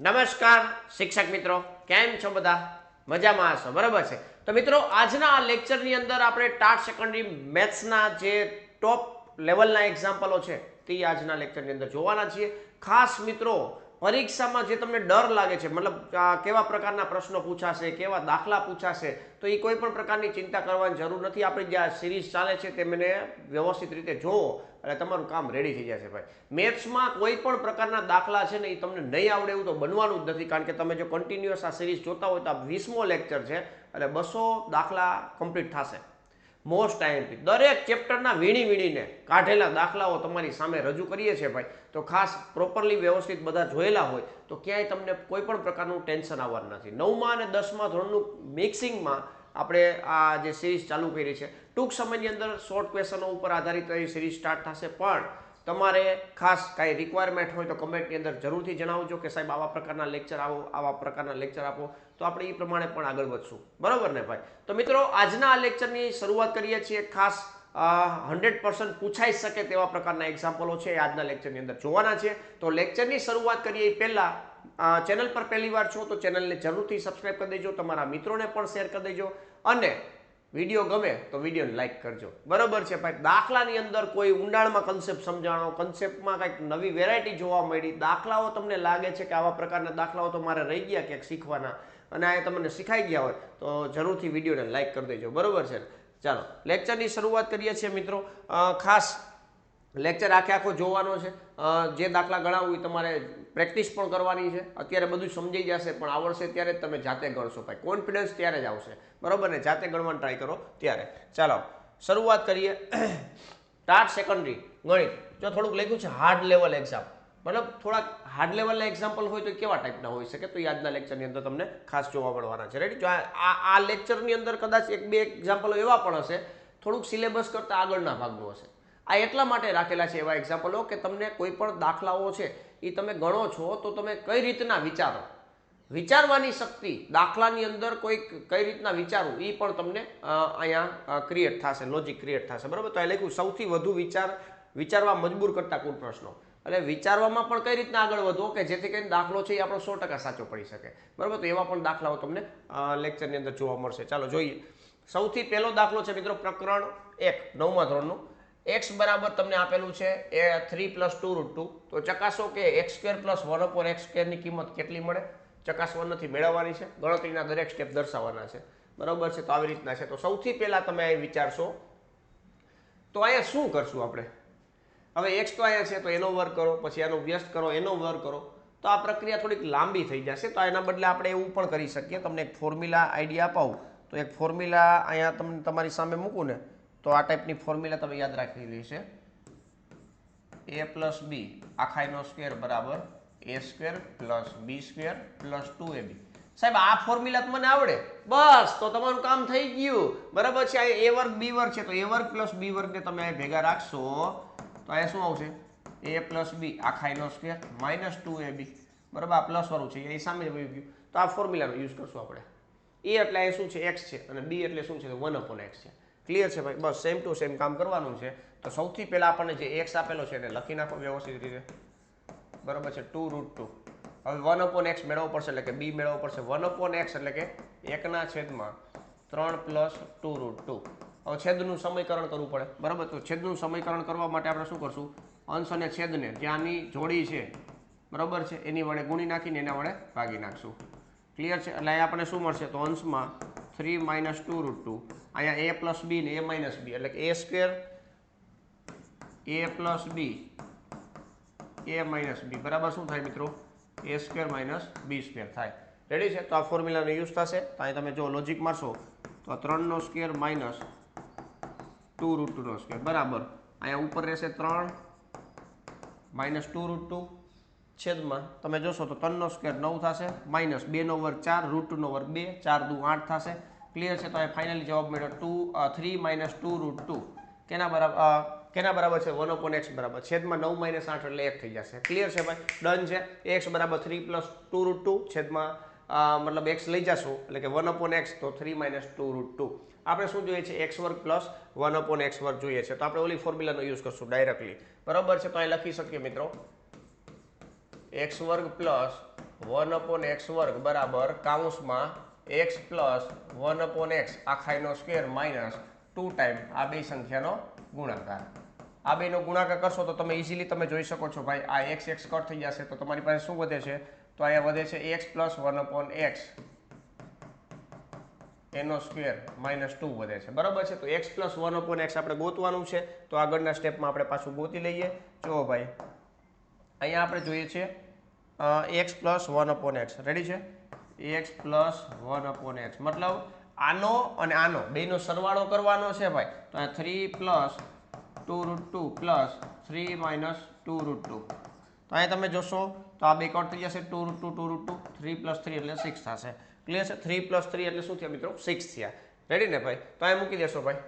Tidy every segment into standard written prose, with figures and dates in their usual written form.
નમસ્કાર શિક્ષક મિત્રો, કેમ છો બધા? મજામાં હશો, બરાબર છે? તો મિત્રો, આજના આ લેક્ચરની અંદર આપણે ટાટ સેકન્ડરી મેથ્સના જે ટોપ લેવલના એક્ઝામ્પલો છે તે આજના લેક્ચરની અંદર જોવાના છીએ. ખાસ મિત્રો, પરીક્ષામાં જે તમને ડર લાગે છે, મતલબ કેવા પ્રકારના પ્રશ્નો પૂછાશે, કેવા દાખલા પૂછાશે, તો એ કોઈ પણ પ્રકારની ચિંતા કરવાની જરૂર નથી. આપણી જે આ સિરીઝ ચાલે છે તેમને વ્યવસ્થિત રીતે જોવો એટલે તમારું કામ રેડી થઈ જશે ભાઈ. મેથ્સમાં કોઈ પણ પ્રકારના દાખલા છે ને એ તમને નહીં આવડે એવું તો બનવાનું જ નથી, કારણ કે તમે જો કન્ટિન્યુઅસ આ સિરીઝ જોતા હોય તો આ 20મો લેક્ચર છે એટલે 200 દાખલા કમ્પ્લીટ થશે. મોસ્ટ આઈએમપી દરેક ચેપ્ટરના વીણીને કાઢેલા દાખલાઓ તમારી સામે રજૂ કરીએ છીએ ભાઈ. તો ખાસ પ્રોપરલી વ્યવસ્થિત બધા જોયેલા હોય તો ક્યાંય તમને કોઈ પણ પ્રકારનું ટેન્શન આવવાનું નથી. 9મા અને 10મા ધોરણનું મિક્સિંગમાં આપણે આ જે સિરીઝ ચાલુ કરી છે, ટૂંક સમયની અંદર શોર્ટ ક્વેશ્ચનો ઉપર આધારિત એ સિરીઝ સ્ટાર્ટ થશે. પણ તમારે ખાસ કાંઈ રિક્વાયરમેન્ટ હોય તો કમેન્ટની અંદર જરૂરથી જણાવજો કે સાહેબ આવા પ્રકારના લેક્ચર આવો, આવા પ્રકારના લેક્ચર આપો, તો આપણે એ પ્રમાણે પણ આગળ વધશું, બરાબર ને ભાઈ? તો મિત્રો, આજના આ લેક્ચરની શરૂઆત કરીએ છીએ. ખાસ 100% પૂછાઈ શકે તેવા પ્રકારના એક્ઝામ્પલો છે આજના લેક્ચરની અંદર જોવાના છે. તો લેક્ચરની શરૂઆત કરીએ એ પહેલાં ચેનલ પર પહેલી વાર છો તો ચેનલને જરૂરથી સબસ્ક્રાઈબ કરી દેજો, તમારા મિત્રોને પણ શેર કરી દેજો, અને વિડીયો ગમે તો વિડીયોને લાઈક કરજો, બરાબર છે ભાઈ? દાખલાની અંદર કોઈ ઊંડાણમાં કન્સેપ્ટ સમજાણો, કન્સેપ્ટમાં કંઈક નવી વેરાયટી જોવા મળી, દાખલાઓ તમને લાગે છે કે આવા પ્રકારના દાખલાઓ તો મારે રહી ગયા ક્યાંક શીખવાના અને આ તમને શીખાઈ ગયા હોય તો જરૂરથી વિડીયોને લાઈક કરી દેજો, બરાબર છે? ચાલો લેક્ચરની શરૂઆત કરીએ છીએ મિત્રો. ખાસ લેક્ચર આખો જોવાનો છે. જે દાખલા ગણાવું એ તમારે પ્રેક્ટિસ પણ કરવાની છે. અત્યારે બધું સમજાઈ જશે પણ આવડશે ત્યારે જ તમે જાતે ગણશો ભાઈ. કોન્ફિડન્સ ત્યારે જ આવશે, બરાબર ને? જાતે ગણવાનું ટ્રાય કરો ત્યારે. ચાલો શરૂઆત કરીએ. ટાટ સેકન્ડરી ગણિત. જો થોડુંક લખ્યું છે હાર્ડ લેવલ એક્ઝામ, મતલબ થોડાક હાર્ડ લેવલના એક્ઝામ્પલ હોય તો કેવા ટાઈપના હોઈ શકે, તો આજના લેક્ચરની અંદર તમને ખાસ જોવા મળવાના છે. રેડી? જો આ લેક્ચરની અંદર કદાચ 1-2 એક્ઝામ્પલો એવા પણ હશે થોડુંક સિલેબસ કરતાં આગળના ભાગનું હશે. આ એટલા માટે રાખેલા છે એવા એક્ઝામ્પલો કે તમને કોઈ પણ દાખલાઓ છે એ તમે ગણો છો તો તમે કઈ રીતના વિચારો, વિચારવાની શક્તિ દાખલાની અંદર કોઈ કઈ રીતના વિચારવું એ પણ તમને અહીંયા ક્રિએટ થશે, લોજિક ક્રિએટ થશે, બરાબર? તો એ લખ્યું સૌથી વધુ વિચારવા મજબૂર કરતા કુલ પ્રશ્નો. એટલે વિચારવામાં પણ કઈ રીતના આગળ વધવો કે જેથી કરીને દાખલો છે એ આપણો 100% સાચો પડી શકે, બરાબર? તો એવા પણ દાખલાઓ તમને લેક્ચરની અંદર જોવા મળશે. ચાલો જોઈએ. સૌથી પહેલો દાખલો છે મિત્રો, પ્રકરણ 1 9મા ધોરણનું. x બરાબર તમને આપેલું છે 3 + 2√2. તો ચકાસો કે x² + 1/x² ની કિંમત કેટલી મળે. ચકાસવા નથી, મેળવવાની છે. ગણતરીના દરેક સ્ટેપ દર્શાવવાના છે, બરાબર છે? તો આવી રીતના છે. તો સૌથી પહેલા તમે અહીં વિચારશો તો અહીંયા શું કરશું આપણે? હવે x તો અહીંયા છે તો એનો વર્ગ કરો, પછી એનો વ્યસ્ત કરો, એનો વર્ગ કરો, તો આ પ્રક્રિયા થોડીક લાંબી થઈ જશે. તો એના બદલે આપણે એવું પણ કરી શકીએ. તમને એક ફોર્મ્યુલા આઈડિયા અપાવું તો એક ફોર્મ્યુલા અહીંયા તમને તમારી સામે મૂકું ને તો આ ટાઈપની ફોર્મ્યુલા તમે યાદ રાખેલી છે. a + b આખાઈનો સ્ક્વેર બરાબર a² + b² + 2ab. સાહેબ આ ફોર્મ્યુલા તો મને આવડે, બસ તો તમારું કામ થઈ ગયું, બરાબર છે? આ a વર્ગ b વર્ગ છે તો a વર્ગ + b વર્ગને તમે ભેગા રાખશો તો અહીંયા શું આવશે? a + b આખાઈનો સ્ક્વેર - 2ab, બરાબર? આ પ્લસ વાળું છે એ સામે વહી ગયું. તો આ ફોર્મ્યુલાનો યુઝ કરશું આપણે. a એટલે અહીંયા શું છે? x છે, અને b એટલે શું છે? 1/x છે. ક્લિયર છે ભાઈ? બસ સેમ ટુ સેમ કામ કરવાનું છે. તો સૌથી પહેલા આપણને જે x આપેલો છે એને લખી નાખો વ્યવસ્થિત રીતે, બરાબર છે? 2√2. હવે 1/x મેળવવો પડશે એટલે કે b મેળવવો પડશે. 1/x એટલે કે 1/3 + 2√2. હવે છેદનું સમીકરણ કરવું પડે, બરાબર? તો છેદનું સમીકરણ કરવા માટે આપણે શું કરશું? અંશ અને છેદને જ્યાંની જોડી છે, બરાબર છે, એની વડે ગુણી નાખીને એના વડે ભાગી નાખશું. ક્લિયર છે? એટલે અહીંયા આપણને શું મળશે? તો અંશમાં 3 - 2√2. અહીંયા a + b ને a - b એટલે કે a² a + b a - b બરાબર શું થાય મિત્રો? a² - b² થાય. રેડી છે? તો આ ફોર્મ્યુલાનો યુઝ થશે. તો અહીં તમે જો લોજિક મારશો તો 3નો સ્ક્વેર - 2√2 બરાબર અહીંયા ઉપર રહેશે 3 - 2√2 છેદમાં તમે જોશો તો 3નો સ્ક્વેર 9 થશે, માઇનસ 2નો વર્ગ 4, √2નો વર્ગ 2, 4 દુ 8 થશે. ક્લિયર છે? તો અહીં ફાઇનલી જવાબ મળ્યો 3 - 2√2 કેના બરાબર છે? 1/x બરાબર છેદમાં 9 - 8 એટલે 1 થઈ જશે. ક્લિયર છે ભાઈ? ડન છે. x બરાબર 3 + 2√2 છેદમાં મતલબ x લઈ જશો એટલે કે 1/x તો 3 - 2√2. આપણે શું જોઈએ છે? x² + 1/x² જોઈએ છે. તો આપણે ઓલી ફોર્મ્યુલાનો યુઝ કરશું ડાયરેક્ટલી, બરાબર છે? તો અહીં લખી શકીએ મિત્રો x² + 1/x² બરાબર કાઉન્સમાં x પ્લસ 1/x આખાઈનો સ્ક્વેર માઇનસ 2 ટાઈમ આ બે સંખ્યાનો ગુણાકાર. આ બેનો ગુણાકાર કરશો તો તમે ઇઝીલી તમે જોઈ શકો છો ભાઈ, આ x x કટ થઈ જશે તો તમારી પાસે શું વધે છે? તો અહીંયા વધે છે x પ્લસ 1/x એનો સ્ક્વેર માઇનસ 2 વધે છે. બરાબર છે. તો x પ્લસ 1/x આપણે ગોતવાનું છે. તો આગળના સ્ટેપમાં આપણે પાછું ગોતી લઈએ. જો ભાઈ અહીંયા આપણે જોઈએ છીએ x પ્લસ 1/x. રેડી છે? x પ્લસ 1/x મતલબ આનો અને આનો બેનો સરવાળો કરવાનો છે ભાઈ. તો આ 3 પ્લસ 2√2 પ્લસ 3 માઇનસ 2√2. તો અહીંયા તમે જોશો તો આ બે કટ થઈ જશે 2√2 3 પ્લસ 3 એટલે 6 થશે. ક્લિયર છે? 3 પ્લસ 3 એટલે શું થયા મિત્રો? 6 થયા. રેડી ને ભાઈ? તો અહીંયા મૂકી દેશો ભાઈ.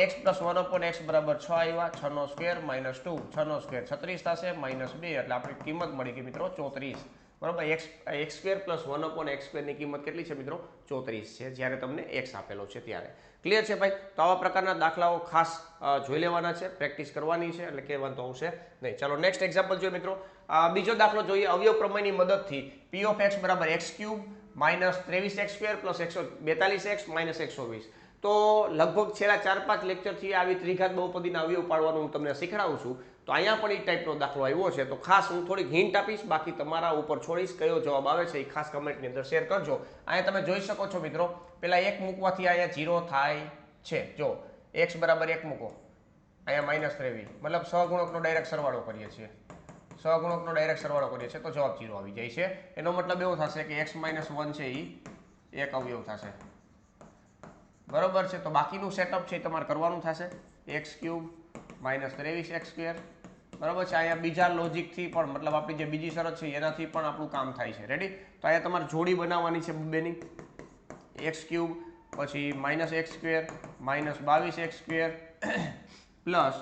x પ્લસ 1/x બરાબર 6 આવ્યા. 6 નો સ્ક્વેર માઇનસ 2 6 નો સ્ક્વેર 36 થશે માઇનસ 2 એટલે આપણી કિંમત મળી ગઈ મિત્રો 34. બરાબર. x સ્ક્વેર પ્લસ 1/x સ્ક્વેરની કિંમત કેટલી છે મિત્રો? 34 છે જ્યારે તમને x આપેલો છે ત્યારે. ક્લિયર છે ભાઈ? તો આવા પ્રકારના દાખલાઓ ખાસ જોઈ લેવાના છે, પ્રેક્ટિસ કરવાની છે એટલે કે વાંધો આવશે નહીં. ચાલો નેક્સ્ટ એક્ઝામ્પલ જોઈએ મિત્રો. બીજો દાખલો જોઈએ. અવયવ પ્રમેયની મદદથી p ઓફ x બરાબર x³ minus 23x² plus 142x minus 120. તો લગભગ છેલ્લા 4-5 લેક્ચરથી આવી ત્રિઘાત બહુપદીના અવયવ પાડવાનું હું તમને શીખડાવું છું. તો અહીંયા પણ એ ટાઈપનો દાખલો આવ્યો છે. તો ખાસ હું થોડીક હિન્ટ આપીશ, બાકી તમારા ઉપર છોડીશ. કયો જવાબ આવે છે એ ખાસ કમેન્ટની અંદર શેર કરજો. અહીંયા તમે જોઈ શકો છો મિત્રો, પેલા 1 મૂકવાથી અહીંયા 0 થાય છે. જો x બરાબર 1 મૂકો, અહીંયા માઇનસ 23 મતલબ સહગુણકનો ડાયરેક્ટ સરવાળો કરીએ છીએ. સહગુણકનો ડાયરેક્ટ સરવાળો કરીએ છીએ તો જવાબ 0 આવી જાય છે. એનો મતલબ એવો થશે કે x - 1 છે એ એક અવયવ થશે. બરોબર છે? તો બાકીનું સેટઅપ છે એ તમારે કરવાનું થશે. x³ minus 23x². બરાબર છે? અહીંયા બીજા લોજિકથી પણ મતલબ આપણી જે બીજી શરત છે એનાથી પણ આપણું કામ થાય છે. રેડી? તો અહીંયા તમારે જોડી બનાવવાની છે બેની. x³ પછી minus x² minus 22x² plus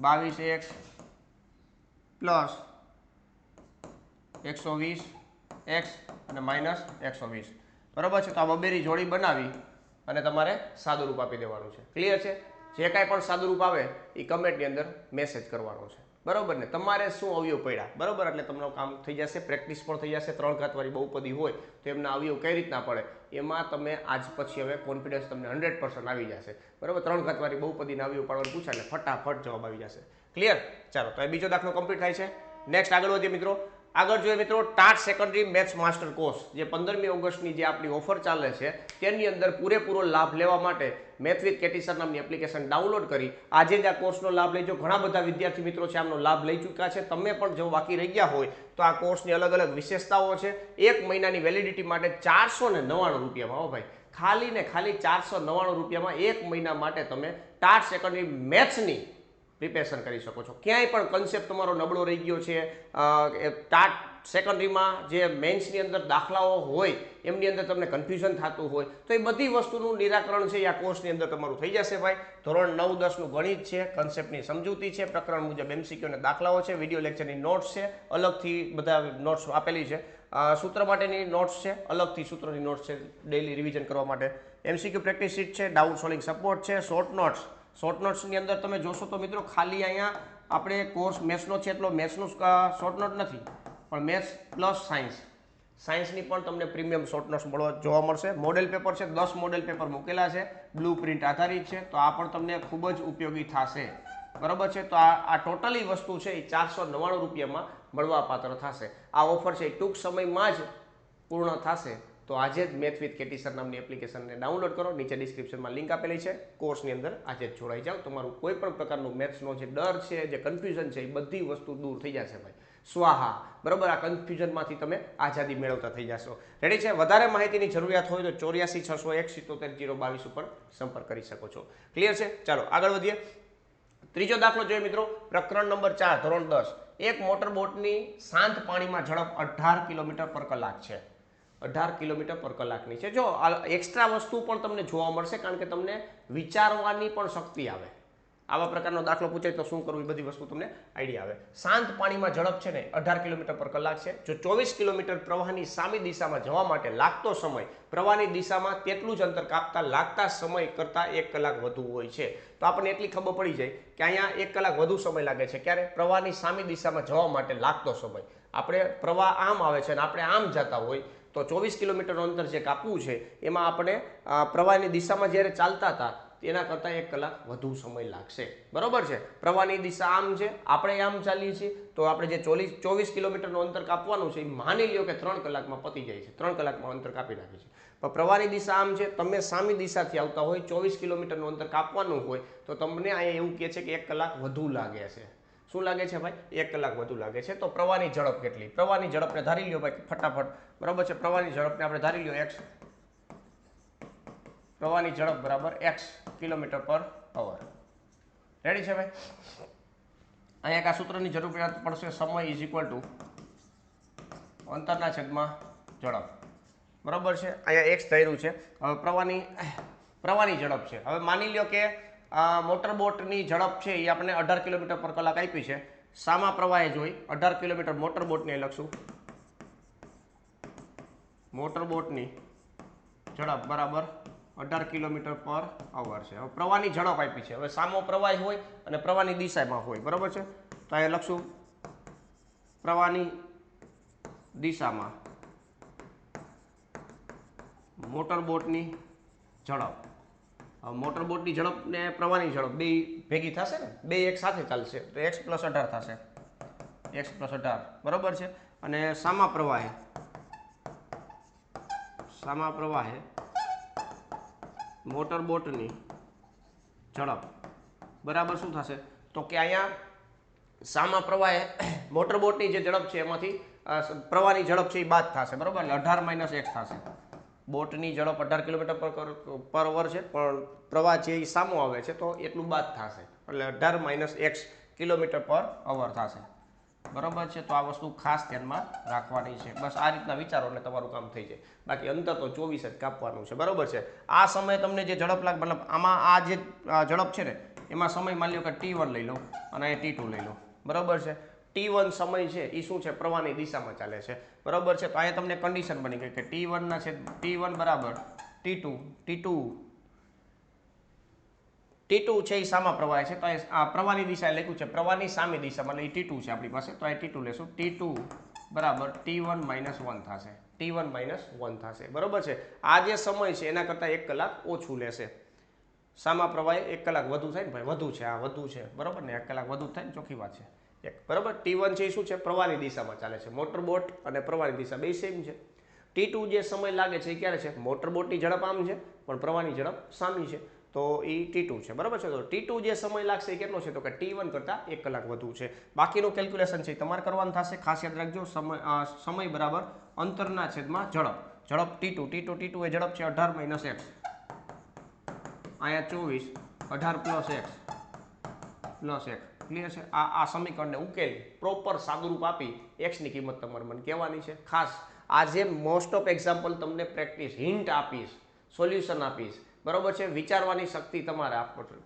22x plus 120x અને માઇનસ 120. બરાબર છે? તો આ બબેની જોડી બનાવી અને તમારે સાદુરૂપ આપી દેવાનું છે. ક્લિયર છે? જે કાંઈ પણ સાદુરૂપ આવે એ કમેન્ટની અંદર મેસેજ કરવાનો છે. બરાબર ને? તમારે શું અવયવ પડ્યા, બરાબર, એટલે તમારું કામ થઈ જશે, પ્રેક્ટિસ પણ થઈ જશે. 3 ઘાતવાળી બહુપદી હોય તો એમના અવયવ કઈ રીતના પડે એમાં તમે આજ પછી હવે કોન્ફિડન્સ તમને 100% આવી જશે. બરાબર? 3 ઘાતવાળી બહુપદીના અવયવ પાડવાનું પૂછાય એટલે ફટાફટ જવાબ આવી જશે. ક્લિયર? ચાલો, તો એ બીજો દાખલો કમ્પ્લીટ થાય છે. નેક્સ્ટ આગળ વધીએ મિત્રો. આગળ જોઈએ મિત્રો, TAT secondary maths master course જે 15મી ઓગસ્ટની જે આપણી ઓફર ચાલે છે તેની અંદર પૂરેપૂરો લાભ લેવા માટે મેથ વિથ કેટી સર નામની એપ્લિકેશન ડાઉનલોડ કરી આજે જ આ કોર્સનો લાભ લેજો. ઘણા બધા વિદ્યાર્થી મિત્રો છે આમનો લાભ લઈ ચૂક્યા છે. તમે પણ જો બાકી રહી ગયા હોય તો આ કોર્સની અલગ અલગ વિશેષતાઓ છે. 1 મહિનાની વેલિડિટી માટે 499 રૂપિયામાં. હો ભાઈ, ખાલી ને ખાલી 499 રૂપિયામાં 1 મહિના માટે તમે ટાટ સેકન્ડરી મેથ્સની પ્રિપેરેશન કરી શકો છો. ક્યાંય પણ કન્સેપ્ટ તમારો નબળો રહી ગયો છે, ટાટ સેકન્ડરીમાં જે મેન્સની અંદર દાખલાઓ હોય એમની અંદર તમને કન્ફ્યુઝન થતું હોય તો એ બધી વસ્તુનું નિરાકરણ છે આ કોર્સની અંદર તમારું થઈ જશે ભાઈ. ધોરણ 9-10નું ગણિત છે, કન્સેપ્ટની સમજૂતી છે, પ્રકરણ મુજબ MCQ અને દાખલાઓ છે, વિડીયો લેક્ચરની નોટ્સ છે, અલગથી બધા નોટ્સ આપેલી છે, સૂત્ર માટેની નોટ્સ છે, અલગથી સૂત્રોની નોટ્સ છે ડેઇલી રિવિઝન કરવા માટે, MCQ પ્રેક્ટિસ શીટ છે, ડાઉટ સોલ્વિંગ સપોર્ટ છે, શોર્ટ નોટ્સની અંદર તમે જોશો તો મિત્રો ખાલી અહીંયા આપણે કોર્સ મેથ્સનો છે એટલો મેથ્સનું શોર્ટ નોટ નથી, પણ મેથ્સ પ્લસ સાયન્સની પણ તમને પ્રીમિયમ શોર્ટ નોટ્સ જોવા મળશે. મોડેલ પેપર છે, 10 મોડેલ પેપર મૂકેલા છે, બ્લુ પ્રિન્ટ આધારિત છે, તો આ પણ તમને ખૂબ જ ઉપયોગી થશે. બરાબર છે? તો આ ટોટલી વસ્તુ છે એ 499 રૂપિયામાં મળવાપાત્ર થશે. આ ઓફર છે એ ટૂંક સમયમાં જ પૂર્ણ થશે. તો આજે જ મેથ વિથ કેટી સર નામની એપ્લિકેશનને ડાઉનલોડ કરો. નીચે ડિસ્ક્રિપ્શનમાં લિંક આપેલી છે. કોર્સની અંદર આજે જ જોડાઈ જાઓ. તમારું કોઈ પણ પ્રકારનું મેથ્સનો જે ડર છે, જે કન્ફ્યુઝન છે, એ બધી વસ્તુ દૂર થઈ જશે ભાઈ. સ્વાહા. બરાબર? આ કન્ફ્યુઝનમાંથી તમે આઝાદી મેળવતા થઈ જશો. રેડી છે? વધારે માહિતીની જરૂરિયાત હોય તો 84 601 77 022 ઉપર સંપર્ક કરી શકો છો. ક્લિયર છે? ચાલો આગળ વધીએ. ત્રીજો દાખલો જોઈએ મિત્રો, પ્રકરણ નંબર 4 ધોરણ 10. એક મોટર બોટની શાંત પાણીમાં ઝડપ 18 કિલોમીટર પર કલાક છે. 18 કિલોમીટર પર કલાકની છે. જો એક્સ્ટ્રા વસ્તુ પણ તમને જોવા મળશે કારણ કે તમને વિચારવાની પણ શક્તિ આવે. આવા પ્રકારનો દાખલો પૂછાય તો શું કરવું એ બધી વસ્તુ તમને આઈડિયા આવે. શાંત પાણીમાં ઝડપ છે ને 18 કિલોમીટર પર કલાક છે. જો 24 કિલોમીટર પ્રવાહની સામી દિશામાં જવા માટે લાગતો સમય પ્રવાહની દિશામાં તેટલું જ અંતર કાપતા લાગતા સમય કરતાં 1 કલાક વધુ હોય છે. તો આપણને એટલી ખબર પડી જાય કે અહીંયા 1 કલાક વધુ સમય લાગે છે. ક્યારે? પ્રવાહની સામી દિશામાં જવા માટે લાગતો સમય. આપણે પ્રવાહ આમ આવે છે અને આપણે આમ જતા હોય તો 24 કિલોમીટરનું અંતર જે કાપવું છે એમાં આપણે પ્રવાહની દિશામાં જ્યારે ચાલતા હતા એના કરતાં 1 કલાક વધુ સમય લાગશે. બરોબર છે? પ્રવાહની દિશા આમ છે, આપણે આમ ચાલીએ છીએ તો આપણે જે 24 કિલોમીટરનું અંતર કાપવાનું છે એ માની લ્યો કે 3 કલાકમાં પતી જાય છે. 3 કલાકમાં અંતર કાપી નાખે છે. પણ પ્રવાહની દિશા આમ છે, તમે સામી દિશાથી આવતા હોય, 24 કિલોમીટરનું અંતર કાપવાનું હોય તો તમને અહીંયા એવું કહે છે કે 1 કલાક વધુ લાગે છે. શું લાગે છે ભાઈ? 1 કલાક વધુ લાગે છે. તો પ્રવાહની ઝડપ કેટલી? પ્રવાહની ઝડપને ધારી લ્યો ભાઈ ફટાફટ. બરાબર છે? પ્રવાહની ઝડપને આપણે ધારી લ્યો x. પ્રવાહની ઝડપ બરાબર x કિલોમીટર પર અવર. રેડી છે ભાઈ? અહીંયા એક આ સૂત્રની જરૂરિયાત પડશે. સમય ઇઝ ઇક્વલ ટુ અંતરના છેદમાં ઝડપ. બરાબર છે? અહીંયા x ધાર્યું છે. હવે પ્રવાહની ઝડપ છે. હવે માની લ્યો કે મોટર બોટની ઝડપ છે એ આપણે 18 કિલોમીટર પર કલાક આપી છે. સામા પ્રવાહે જોઈ 18 કિલોમીટર મોટર બોટની લખશું. મોટર બોટની ઝડપ બરાબર 18 કિલોમીટર પર અવર છે. હવે પ્રવાહની ઝડપ આપી છે. હવે સામો પ્રવાહ હોય અને પ્રવાહની દિશામાં હોય. બરાબર છે? તો અહીંયા લખશું પ્રવાહની દિશામાં મોટર બોટની ઝડપ. મોટર બોટની ઝડપ ને પ્રવાહની ઝડપ બે ભેગી થશે ને, બે એક સાથે ચાલશે તો x + 18 થશે. x + 18 બરાબર છે. અને સામા પ્રવાહે મોટર બોટની ઝડપ બરાબર શું થશે? તો કે અહીંયા સામા પ્રવાહે મોટર બોટની જે ઝડપ છે એમાંથી પ્રવાહની ઝડપ છે એ બાદ થશે. બરાબર? એટલે 18 - 1 થશે. બોટની ઝડપ 18 કિલોમીટર પર અવર છે પણ પ્રવાહ છે એ સામો આવે છે તો એટલું બાદ થશે. એટલે 18 - 1 કિલોમીટર પર અવર થશે. બરાબર છે? તો આ વસ્તુ ખાસ ધ્યાનમાં રાખવાની છે. બસ આ રીતના વિચારો એટલે તમારું કામ થઈ જાય. બાકી અંતર તો 24 જ કાપવાનું છે. બરાબર છે? આ સમયે તમને જે ઝડપ લાગે, મતલબ આમાં આ જે ઝડપ છે ને એમાં સમય માની લો કે T1 લઈ લો અને અહીંયા T2 લઈ લો. બરાબર છે? T1 સમય છે એ શું છે? પ્રવાહની દિશામાં ચાલે છે. બરાબર છે? તો અહીંયા તમને કન્ડિશન બની ગઈ કે T1 બરાબર T2 છે એ સામા પ્રવાહ છે. તો આ પ્રવાહની દિશા લખ્યું છે પ્રવાહની સામી દિશામાં, એટલે T2 છે આપણી પાસે. તો અહીં T2 લેશું. T2 બરાબર T1 - 1 થશે. T1 - 1 થશે. બરાબર છે? આ જે સમય છે એના કરતાં 1 કલાક ઓછું લેશે. સામા પ્રવાહે 1 કલાક વધુ થાય ને ભાઈ? વધુ છે. આ વધુ છે. બરાબર ને? 1 કલાક વધુ થાય ને, ચોખ્ખી વાત છે. બરાબર? T1 છે એ શું છે? પ્રવાહની દિશામાં ચાલે છે. મોટર બોટ અને પ્રવાહની દિશા બે સેમ છે. T2 જે સમય લાગે છે એ ક્યારે છે? મોટર બોટની ઝડપ આમ છે પણ પ્રવાહની ઝડપ સામી છે તો એ T2 છે. બરાબર છે? તો T2 જે સમય લાગશે એ કેટલો છે? તો કે T1 કરતાં 1 કલાક વધુ છે. બાકીનું કેલ્ક્યુલેશન છે તમારે કરવાનું થશે. ખાસ યાદ રાખજો સમય બરાબર અંતરના છેદમાં ઝડપ. ઝડપ T2 એ ઝડપ છે 18 - 1. અહીંયા 24 18 + 1 ક્લિયર છે? આ સમીકરણને ઉકેલી પ્રોપર સાદુરૂપ આપી x ની કિંમત તમારે મને કહેવાની છે. ખાસ આજે મોસ્ટ ઓફ એક્ઝામ્પલ તમને પ્રેક્ટિસ હિન્ટ આપીશ, સોલ્યુશન આપીશ. બરોબર છે? વિચારવાની શક્તિ તમારે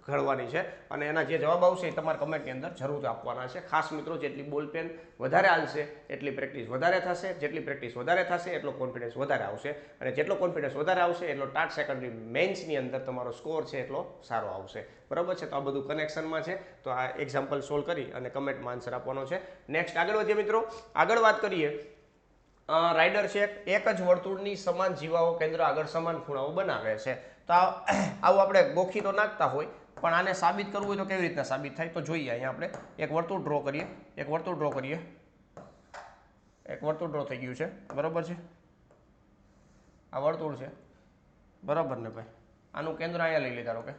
ઘડવાની છે અને એના જે જવાબ આવશે એ તમારે કમેન્ટની અંદર જરૂર આપવાના છે. ખાસ મિત્રો, જેટલી બોલપેન વધારે હાલશે એટલી પ્રેક્ટિસ વધારે થશે. જેટલી પ્રેક્ટિસ વધારે થશે એટલો કોન્ફિડન્સ વધારે આવશે અને જેટલો કોન્ફિડન્સ વધારે આવશે એટલો ટાટ સેકન્ડરી મેન્સની અંદર તમારો સ્કોર છે એટલો સારો આવશે. બરાબર છે? તો આ બધું કનેક્શનમાં છે. તો આ એક્ઝામ્પલ સોલ્વ કરી અને કમેન્ટમાં આન્સર આપવાનો છે. નેક્સ્ટ આગળ વધીએ મિત્રો. આગળ વાત કરીએ. રાઇડર છે એક જ વર્તુળની સમાન જીવાઓ કેન્દ્ર આગળ સમાન ખૂણાઓ બનાવે છે. તો આવું આપણે ગોખી તો નાખતા હોય પણ આને સાબિત કરવું હોય તો કેવી રીતના સાબિત થાય તો જોઈએ. અહીંયા આપણે એક વર્તુળ ડ્રો કરીએ. એક વર્તુળ ડ્રો થઈ ગયું છે. બરાબર છે? આ વર્તુળ છે. બરાબર ને ભાઈ? આનું કેન્દ્ર અહીંયા લઈ લીધા. ઓકે,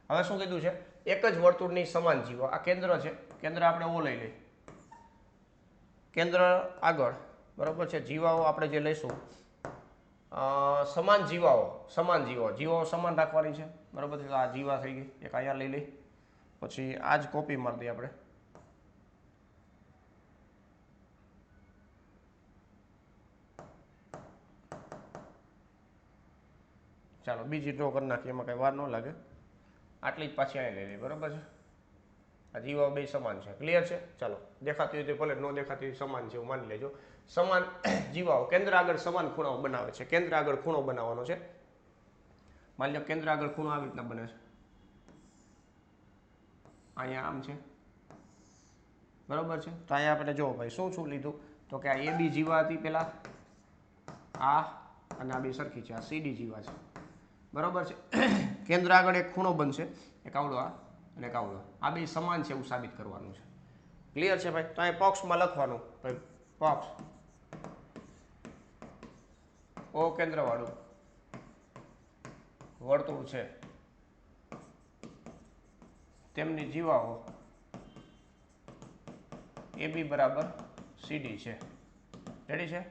હવે શું કીધું છે? એક જ વર્તુળની સમાન જીવો. આ કેન્દ્ર છે. કેન્દ્ર આપણે ઓ લઈ લઈએ. કેન્દ્ર આગળ બરાબર છે? જીવાઓ આપણે જે લઈશું સમાન જીવાઓ સમાન રાખવાની છે. બરાબર છે? આ જીવા થઈ ગઈ. એક અહીંયા લઈ લઈ. પછી આ જ કોપી મારી દઈએ આપણે. ચાલો બીજી ડ્રો કરી નાખીએ, એમાં કંઈ વાર ન લાગે. આટલી જ પાછી અહીં લઈ લઈએ. બરાબર છે? આ જીવાઓ બે સમાન છે. ક્લિયર છે? ચાલો, દેખાતી હોય તો ભલે, ન દેખાતી હોય સમાન છે એવું માની લેજો. સમાન જીવાઓ કેન્દ્ર આગળ સમાન ખૂણાઓ બનાવે છે. કેન્દ્ર આગળ ખૂણો બનાવવાનો છે. માની લો કેન્દ્ર આગળ ખૂણો આવી રીતના બને છે, અહીંયા આમ છે, બરોબર છે. તો અહીંયા આપણે જો ભાઈ શું લીધું, તો કે આ એ બી જીવા હતી પેલા, આ અને આ બે સરખી છે, આ સીડી જીવા છે, બરોબર છે. કેન્દ્ર આગળ એક ખૂણો બનશે, એક આવડો આ અને એક આવડો, આ બે સમાન છે એવું સાબિત કરવાનું છે. ક્લિયર છે ભાઈ? તો અહીં પક્ષમાં લખવાનું ભાઈ, પક્ષ ઓ કેન્દ્ર વાળું વર્તુળ છે, તેમની જીવાઓ એ બી બરાબર સીડી છે. રેડી છે?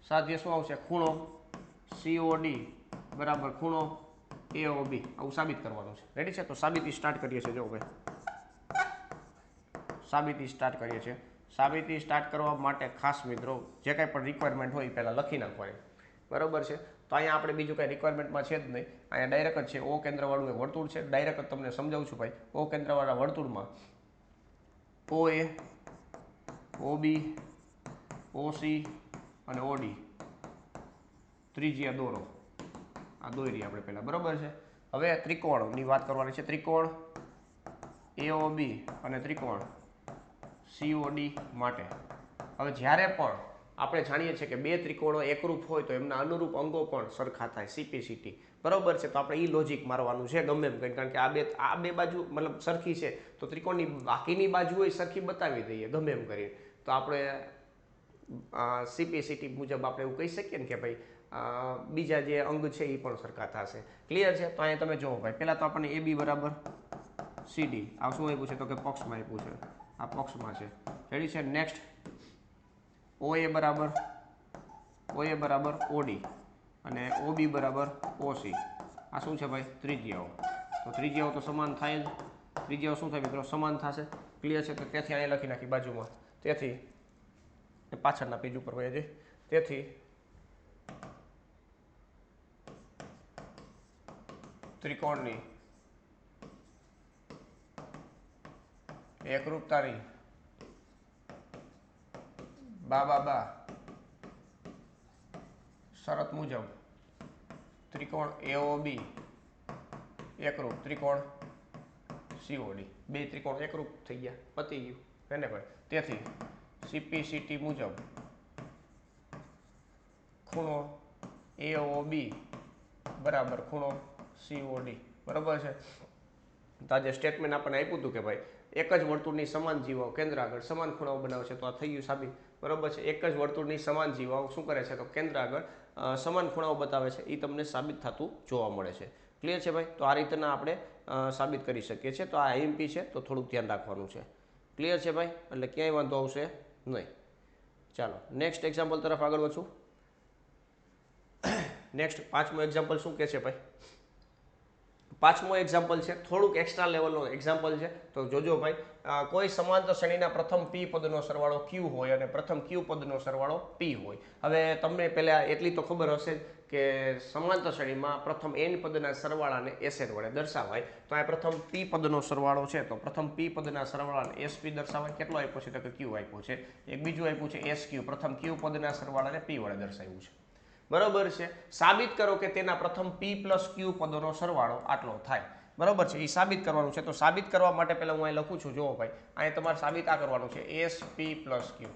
સાધ્ય શું આવશે? ખૂણો COD બરાબર ખૂણો AOB, આવું સાબિત કરવાનું છે. રેડી છે? તો સાબિતી સ્ટાર્ટ કરીએ છીએ. જો ભાઈ, સાબિતી સ્ટાર્ટ કરીએ છીએ. સાબિતી સ્ટાર્ટ કરવા માટે ખાસ મિત્રો જે કાંઈ પણ રિક્વાયરમેન્ટ હોય એ પહેલાં લખી નાખવાની, બરોબર છે. તો અહીંયા આપણે બીજું કાંઈ રિક્વાયરમેન્ટમાં છે જ નહીં, અહીંયા ડાયરેક્ટ જ છે. ઓ કેન્દ્રવાળું એક વર્તુળ છે, ડાયરેક્ટ જ તમને સમજાવું છું ભાઈ. ઓ કેન્દ્રવાળા વર્તુળમાં OA, OB, OC અને OD ત્રિજ્યા દોરો. આ દોરી આપણે પહેલાં, બરોબર છે. હવે ત્રિકોણની વાત કરવાની છે. ત્રિકોણ AOB અને ત્રિકોણ COD માટે હવે જ્યારે પણ આપણે જાણીએ છીએ કે બે ત્રિકોણો એકરૂપ હોય તો એમના અનુરૂપ અંગો પણ સરખા થાય, CPCT, બરોબર છે. તો આપણે એ લોજિક મારવાનું છે ગમે એમ કરીને, કારણ કે આ બે બાજુ મતલબ સરખી છે તો ત્રિકોણની બાકીની બાજુ હોય સરખી બતાવી દઈએ ગમે એમ કરીને. તો આપણે CPCT મુજબ આપણે એવું કહી શકીએ ને કે ભાઈ બીજા જે અંગ છે એ પણ સરખા થશે. ક્લિયર છે? તો અહીંયા તમે જુઓ ભાઈ, પહેલાં તો આપણને AB બરાબર CD, આ શું આપ્યું છે તો કે પક્ષમાં આપ્યું છે, આ પક્ષમાં છે. રેડી છે? નેક્સ્ટ OA બરાબર OD અને OB બરાબર OC, આ શું છે ભાઈ? ત્રિજ્યાઓ. તો ત્રિજ્યાઓ તો સમાન થાય જ. ત્રિજ્યાઓ શું થાય મિત્રો? સમાન થશે. ક્લિયર છે? તો તેથી અહીંયા લખી નાખી બાજુમાં. તેથી પાછળના પેજ ઉપર હોય છે. તેથી ત્રિકોણની એકરૂપતાની બા શરત મુજબ ત્રિકોણ AOB એકરૂપ ત્રિકોણ COD, બે ત્રિકોણ એકરૂપ થઈ ગયા, પતી ગયું હે ને ભાઈ. તેથી CPCT મુજબ ખૂણો AOB બરાબર ખૂણો COD, બરાબર છે. તો આ જે સ્ટેટમેન્ટ આપણને આપ્યું હતું કે ભાઈ એક જ વર્તુળની સમાન જીવાઓ કેન્દ્ર આગળ સમાન ખૂણાઓ બનાવે છે, તો આ થઈ ગયું સાબિત, બરાબર છે. એક જ વર્તુળની સમાન જીવાઓ શું કરે છે તો કેન્દ્ર આગળ સમાન ખૂણાઓ બતાવે છે, એ તમને સાબિત થતું જોવા મળે છે. ક્લિયર છે ભાઈ? તો આ રીતના આપણે સાબિત કરી શકીએ છીએ. તો આ IMP છે તો થોડુંક ધ્યાન રાખવાનું છે. ક્લિયર છે ભાઈ? એટલે ક્યાંય વાંધો આવશે નહીં. ચાલો નેક્સ્ટ એક્ઝામ્પલ તરફ આગળ વધશું. નેક્સ્ટ પાંચમું એક્ઝામ્પલ શું કહે છે ભાઈ? પાંચમો એક્ઝામ્પલ છે થોડુંક એક્સ્ટ્રા લેવલનો એક્ઝામ્પલ છે. તો જોજો ભાઈ, કોઈ સમાંતર શ્રેણીના પ્રથમ P પદનો સરવાળો Q હોય અને પ્રથમ Q પદનો સરવાળો P હોય. હવે તમને પહેલા એટલી તો ખબર હશે કે સમાંતર શ્રેણીમાં પ્રથમ N પદના સરવાળાને SN વડે દર્શાવાય. તો આ પ્રથમ P પદનો સરવાળો છે તો પ્રથમ P પદના સરવાળાને SP દર્શાવાય. કેટલો આપ્યો છે તો કે Q આપ્યો છે. એક બીજું આપ્યું છે SQ, પ્રથમ Q પદના સરવાળાને P વડે દર્શાવ્યું છે, બરોબર છે. સાબિત કરો કે તેના પ્રથમ P + Q પદોનો સરવાળો આટલો થાય, બરોબર છે. એ સાબિત કરવાનું છે. તો સાબિત કરવા માટે પહેલા હું અહીં લખું છું. જુઓ ભાઈ, અહીં તમારે સાબિત આ કરવાનું છે SP + Q,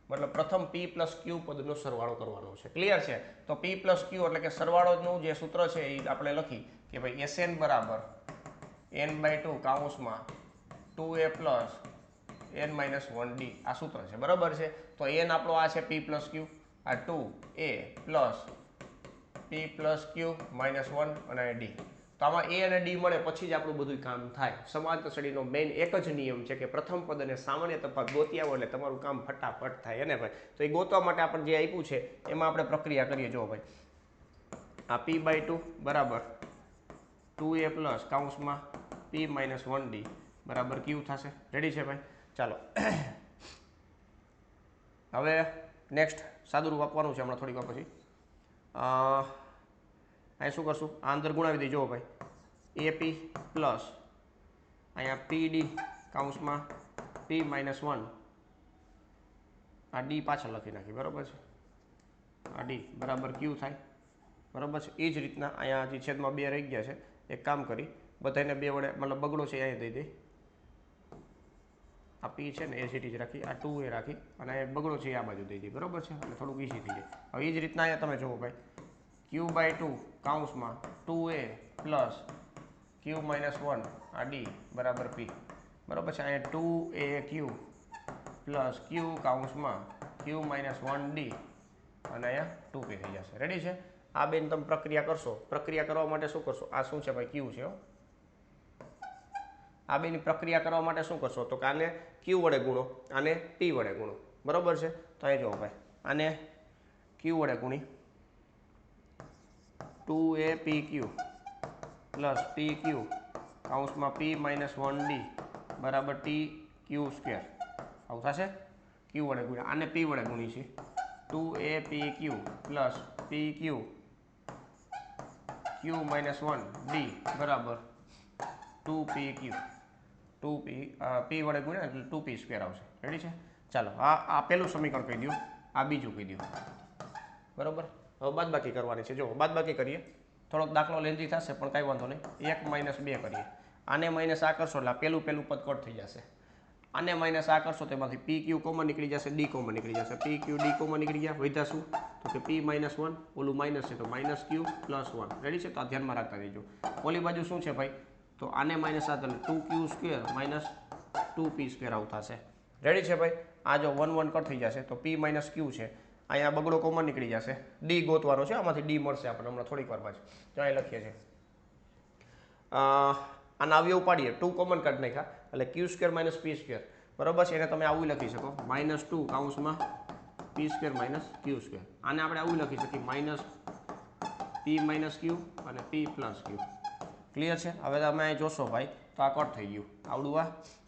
મતલબ પ્રથમ P + Q પદનો સરવાળો કરવાનો છે. ક્લિયર છે? તો P + Q એટલે કે સરવાળોનું જે સૂત્ર છે એ આપણે લખી કે ભાઈ SN બરાબર N/2 કૌંસમાં 2A + N - 1D, આ સૂત્ર છે, બરોબર છે. તો N આપણો આ છે P + Q, આ 2A + P + Q - 1 અને D. તો આમાં A અને D મળે પછી જ આપણું બધું કામ થાય. સમાંતર શ્રેણીનો મેઇન એક જ નિયમ છે કે પ્રથમ પદ અને સામાન્ય તફાવત ગોતી આવો એટલે તમારું કામ ફટાફટ થાય ને ભાઈ. તો એ ગોતવા માટે આપણે જે આપ્યું છે એમાં આપણે પ્રક્રિયા કરીએ. જો ભાઈ, આ P/2 બરાબર 2A + કૌંસમાં P - 1D બરાબર Q થશે. રેડી છે ભાઈ? ચાલો હવે નેક્સ્ટ સાદુરૂપ આપવાનું છે હમણાં થોડીક વાર પછી. અહીં શું કરશું? આ અંદર ગુણાવી દઈ. જુઓ ભાઈ, એપી પ્લસ અહીંયા પીડી કૌંસમાં પી માઇનસ 1 આ ડી પાછળ લખી નાખી બરાબર છે આ ડી બરાબર ક્યુ થાય બરાબર છે એ જ રીતના અહીંયા હજી છેદમાં 2 રહી ગયા છે એક કામ કરી બધાને 2 વડે મતલબ બગડો છે અહીંયા દઈ દઈ આ પી છે ને એ સીટી જ રાખી આ 2 એ રાખી અને બગડો છે આ બાજુ દઈ દઈ બરાબર છે એટલે થોડુંક ઈઝી થઈ જાય હવે એ જ રીતના અહીંયા તમે જુઓ ભાઈ ક્યુ બાય 2 કૌંસમાં 2a પ્લસ ક્યુ માઇનસ 1 આ ડી બરાબર પી બરાબર છે અહીંયા 2a ક્યુ પ્લસ ક્યુ કૌંસમાં ક્યુ માઇનસ 1 ડી અને અહીંયા 2p થઈ જશે રેડી છે આ બેન તમે પ્રક્રિયા કરશો પ્રક્રિયા કરવા માટે શું કરશો આ શું છે ભાઈ ક્યુ છે આ બેની પ્રક્રિયા કરવા માટે શું કરશો તો કે આને ક્યુ વડે ગુણો આને પી વડે ગુણો બરાબર છે તો અહીં જુઓ ભાઈ આને ક્યુ વડે ગુણી 2a પી ક્યુ પ્લસ પી ક્યુ કૌંસમાં પી માઇનસ 1 ડી બરાબર ટી ક્યુ સ્ક્વેર આવું થશે ક્યુ વડે ગુણ્યા આને પી વડે ગુણી છે 2a પી ક્યુ પ્લસ પી ક્યુ ક્યુ માઇનસ 1 ડી બરાબર 2p ક્યુ 2p પી વડે ગુણ્યા એટલે 2p સ્ક્વેર આવશે રેડી છે ચાલો આ પહેલું સમીકરણ કહી દો આ બીજું કહી દો બરાબર હવે બાદબાકી કરવાની છે જો બાદબાકી કરીએ થોડોક દાખલો લેન્ધી થશે પણ કાંઈ વાંધો નહીં 1 માઇનસ 2 કરીએ આને માઇનસ આ કરશો એટલે પહેલું પદ કટ થઈ જશે આને માઇનસ આ કરશો તેમાંથી પી ક્યુ કોમન નીકળી જશે ડી કોમન નીકળી જશે પી ક્યુ ડી કોમન નીકળી ગયા વધ્યા શું તો કે પી માઇનસ 1 ઓલું માઇનસ છે તો માઇનસ ક્યુ પ્લસ 1 રેડી છે તો આ ધ્યાનમાં રાખતા રહેજો ઓલી બાજુ શું છે ભાઈ તો આને માઇનસ આ એટલે 2q square minus 2p square આવું થશે રેડી છે ભાઈ આ જો 1 1 કટ થઈ જશે તો p માઇનસ ક્યુ છે અહીંયા બગડો કોમન નીકળી જશે ડી ગોતવાનો છે આમાંથી ડી મળશે આપણને હમણાં થોડીક વારમાં જ જો અહીં લખીએ છીએ આના અવયવ પાડીએ 2 કોમન કાઢી નાખ્યા એટલે ક્યુ સ્ક્વેર માઇનસ પી સ્ક્વેર બરાબર છે એને તમે આવું લખી શકો માઇનસ 2 કૌંસમાં પી સ્ક્વેર માઇનસ ક્યુ સ્ક્વેર આને આપણે આવું લખી શકીએ માઇનસ પી માઇનસ ક્યુ અને પી પ્લસ ક્યુ ક્લિયર છે હવે તમે અહીં જોશો ભાઈ તો આ કટ થઈ ગયું આવડું આ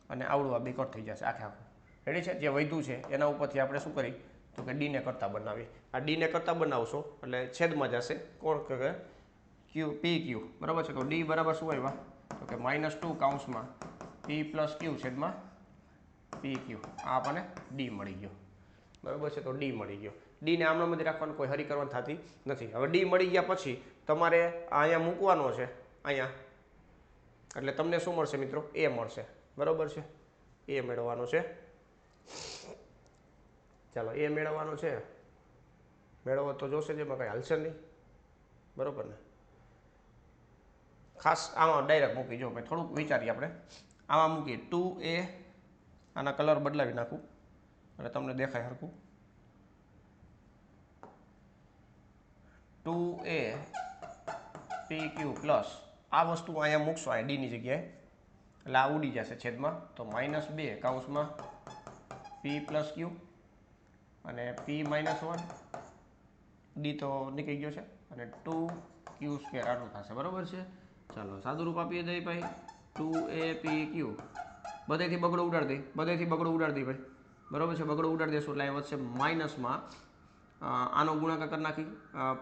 અને આવડું આ બે કટ થઈ જશે આખે આખું રેડી છે જે વધ્યું છે એના ઉપરથી આપણે શું કરી તો કે ડીને કરતા બનાવીએ આ ડીને કરતા બનાવશો એટલે છેદમાં જશે કોણ કે ક્યુ પી ક્યુ બરાબર છે તો ડી બરાબર શું આવ્યા તો કે માઇનસ 2 કૌંસમાં પી પ્લસ ક્યુ છેદમાં પી ક્યુ આ આપણને ડી મળી ગયો બરાબર છે તો ડી મળી ગયો ડીને આમના મধ্যે રાખવાનું કોઈ હરી કરવાની થતી નથી હવે ડી મળી ગયા પછી તમારે અહીંયા મૂકવાનો છે અહીંયા એટલે તમને શું મળશે મિત્રો એ મળશે બરાબર છે એ મેળવવાનો છે ચાલો એ મેળવવાનો છે મેળવવો તો જોશે જ એમાં કંઈ હાલશે નહીં બરાબર ને ખાસ આમાં ડાયરેક્ટ મૂકી જો ભાઈ થોડુંક વિચારીએ આપણે આમાં મૂકીએ 2a આના કલર બદલાવી નાખું એટલે તમને દેખાય હરખું 2a પી ક્યુ પ્લસ આ વસ્તુ અહીંયા મૂકશો અહીંયા ડીની જગ્યાએ એટલે આ ઉડી જશે છેદમાં તો માઇનસ 2 કૌંસમાં પી પ્લસ ક્યુ અને પી માઇનસ 1 ડી તો નીકળી ગયો છે અને 2q સ્ક્વેર આટલું થશે બરાબર છે ચાલો સાદું રૂપ આપીએ દઈ ભાઈ 2a પી ક્યુ બધેથી બગડો ઉડાડી દઈ બધેથી બગડો ઉડાડી દઈ ભાઈ બરાબર છે બગડો ઉડાડી દેશો એટલે વધશે માઇનસમાં આનો ગુણાકાર કરી નાખી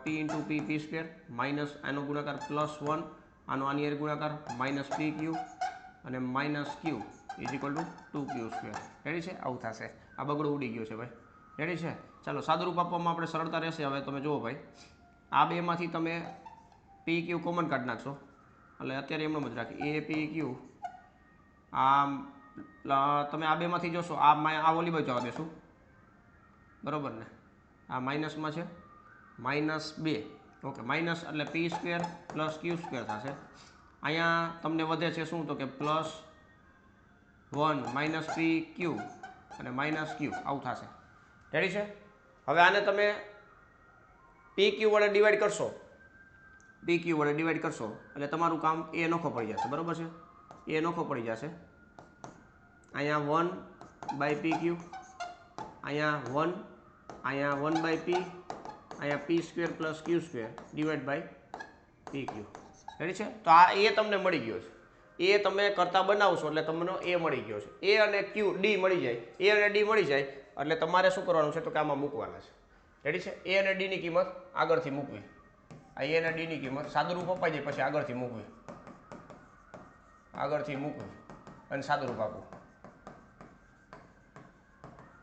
પી ઇન્ટુ પી પી સ્ક્વેર માઇનસ આનો ગુણાકાર પ્લસ 1 આનો આની હારે ગુણાકાર માઇનસ પી ક્યુ અને minus Q is equal to 2q square ready છે આવું થશે આ બગડો ઉડી ગયો છે ભાઈ રેડી છે ચાલો સાદું રૂપ આપવામાં આપણે સરળતા રહેશે હવે તમે જુઓ ભાઈ આ બેમાંથી તમે પી ક્યુ કોમન કાઢી નાખશો એટલે અત્યારે એમનો જ રાખી એ પી ક્યુ આ તમે આ બેમાંથી જોશો આ ઓલી બાજુ જવા દેશું બરાબર ને આ માઇનસમાં છે માઇનસ 2 ઓકે માઇનસ એટલે પી સ્ક્વેર પ્લસ ક્યુ સ્ક્વેર થશે અહીંયા તમને વધે છે શું તો કે પ્લસ 1 માઇનસ પી ક્યુ અને માઇનસ ક્યુ આવું થશે રેડી છે હવે આને તમે પી ક્યુ વડે ડિવાઈડ કરશો પી ક્યુ વડે ડિવાઈડ કરશો એટલે તમારું કામ એ નોખો પડી જશે બરાબર છે એ નોખો પડી જશે અહીંયા 1 બાય પી ક્યુ અહીંયા 1 અહીંયા 1 બાય પી અહીંયા P square plus Q square divide by P Q ready છે તો આ એ તમને મળી ગયો છે એ તમે કરતા બનાવશો એટલે તમને એ મળી ગયો છે એ અને ક્યુ ડી મળી જાય એ અને ડી મળી જાય એટલે તમારે શું કરવાનું છે તો કે આમાં મૂકવાના છે રેડી છે એ અને ડીની કિંમત આગળથી મૂકવી આ એ અને ડીની કિંમત સાદું રૂપ અપાઈ જાય પછી આગળથી મૂકવી આગળથી મૂકવું અને સાદુરૂપ આપવું.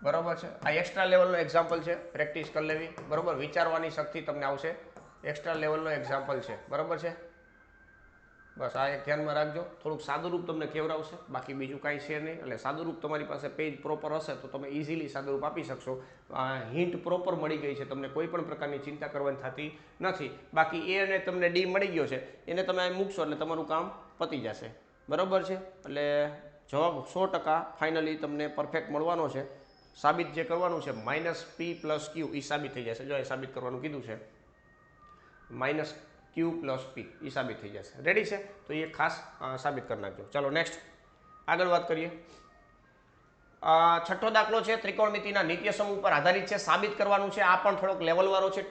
બરોબર છે. આ એક્સ્ટ્રા લેવલનો એક્ઝામ્પલ છે, પ્રેક્ટિસ કરી લેવી. બરોબર, વિચારવાની શક્તિ તમને આવશે. એક્સ્ટ્રા લેવલનો એક્ઝામ્પલ છે. બરોબર છે. બસ આ એક ધ્યાનમાં રાખજો. થોડુંક સાદુરૂપ તમને કેવડાવશે, બાકી બીજું કાંઈ છે નહીં. એટલે સાદુરૂપ તમારી પાસે પેજ પ્રોપર હશે તો તમે ઇઝીલી સાદુરૂપ આપી શકશો. હિન્ટ પ્રોપર મળી ગઈ છે, તમને કોઈ પણ પ્રકારની ચિંતા કરવાની થતી નથી. બાકી એ અને તમને ડી મળી ગયો છે, એને તમે અહીં મૂકશો એટલે તમારું કામ પતી જશે. બરોબર છે. એટલે જવાબ 100% ફાઇનલી તમને પરફેક્ટ મળવાનો છે. સાબિત જે કરવાનું છે -p + q એ સાબિત થઈ જશે. જો એ સાબિત કરવાનું કીધું છે, -q + p એ સાબિત થઈ જશે. રેડી છે? તો એ ખાસ સાબિત કરી નાખજો. ચાલો નેક્સ્ટ આગળ વાત કરીએ. છઠ્ઠો દાખલો છે, ત્રિકોણમિતિના નિત્ય સમૂહ ઉપર આધારિત છે, સાબિત કરવાનું છે. આ પણ થોડોક લેવલવાળો છે,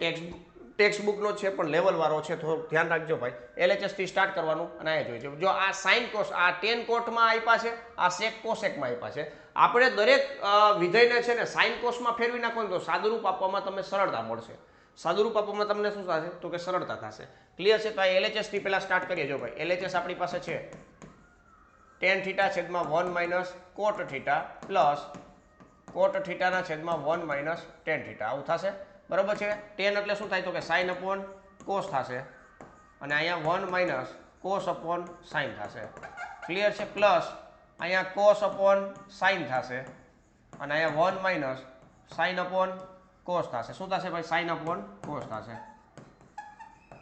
ટેક્સ્ટ બુકનો છે પણ લેવલવાળો છે. થોડુંક ધ્યાન રાખજો ભાઈ. LHS થી સ્ટાર્ટ કરવાનું અને આ જોઈએ છે. જો આ સાઇન કોસ, આ ટેન કોટમાં આપ્યા છે, આ સેક કોસેકમાં આપ્યા છે. આપણે દરેક વિધેયને છે ને સાઇન કોસમાં ફેરવી નાખો તો સાદુરૂપ આપવામાં તમને સરળતા મળશે. સાદુરૂપ આપવામાં તમને શું થશે તો કે સરળતા થશે. ક્લિયર છે? તો આ LHS થી પહેલા સ્ટાર્ટ કરીએ. જો ભાઈ LHS આપણી પાસે છે tan θ છેદમાં 1 - cot θ પ્લસ cot θ ના છેદમાં 1 - tan θ. આવું થશે. બરોબર છે. tan એટલે શું થાય તો કે sin upon cos થશે અને અહીંયા 1 - cos upon sin થશે. ક્લિયર છે? પ્લસ અહીંયા cos upon sin થશે અને અહીંયા 1 - sin upon cos થશે. શું થશે ભાઈ? sin upon cos થશે.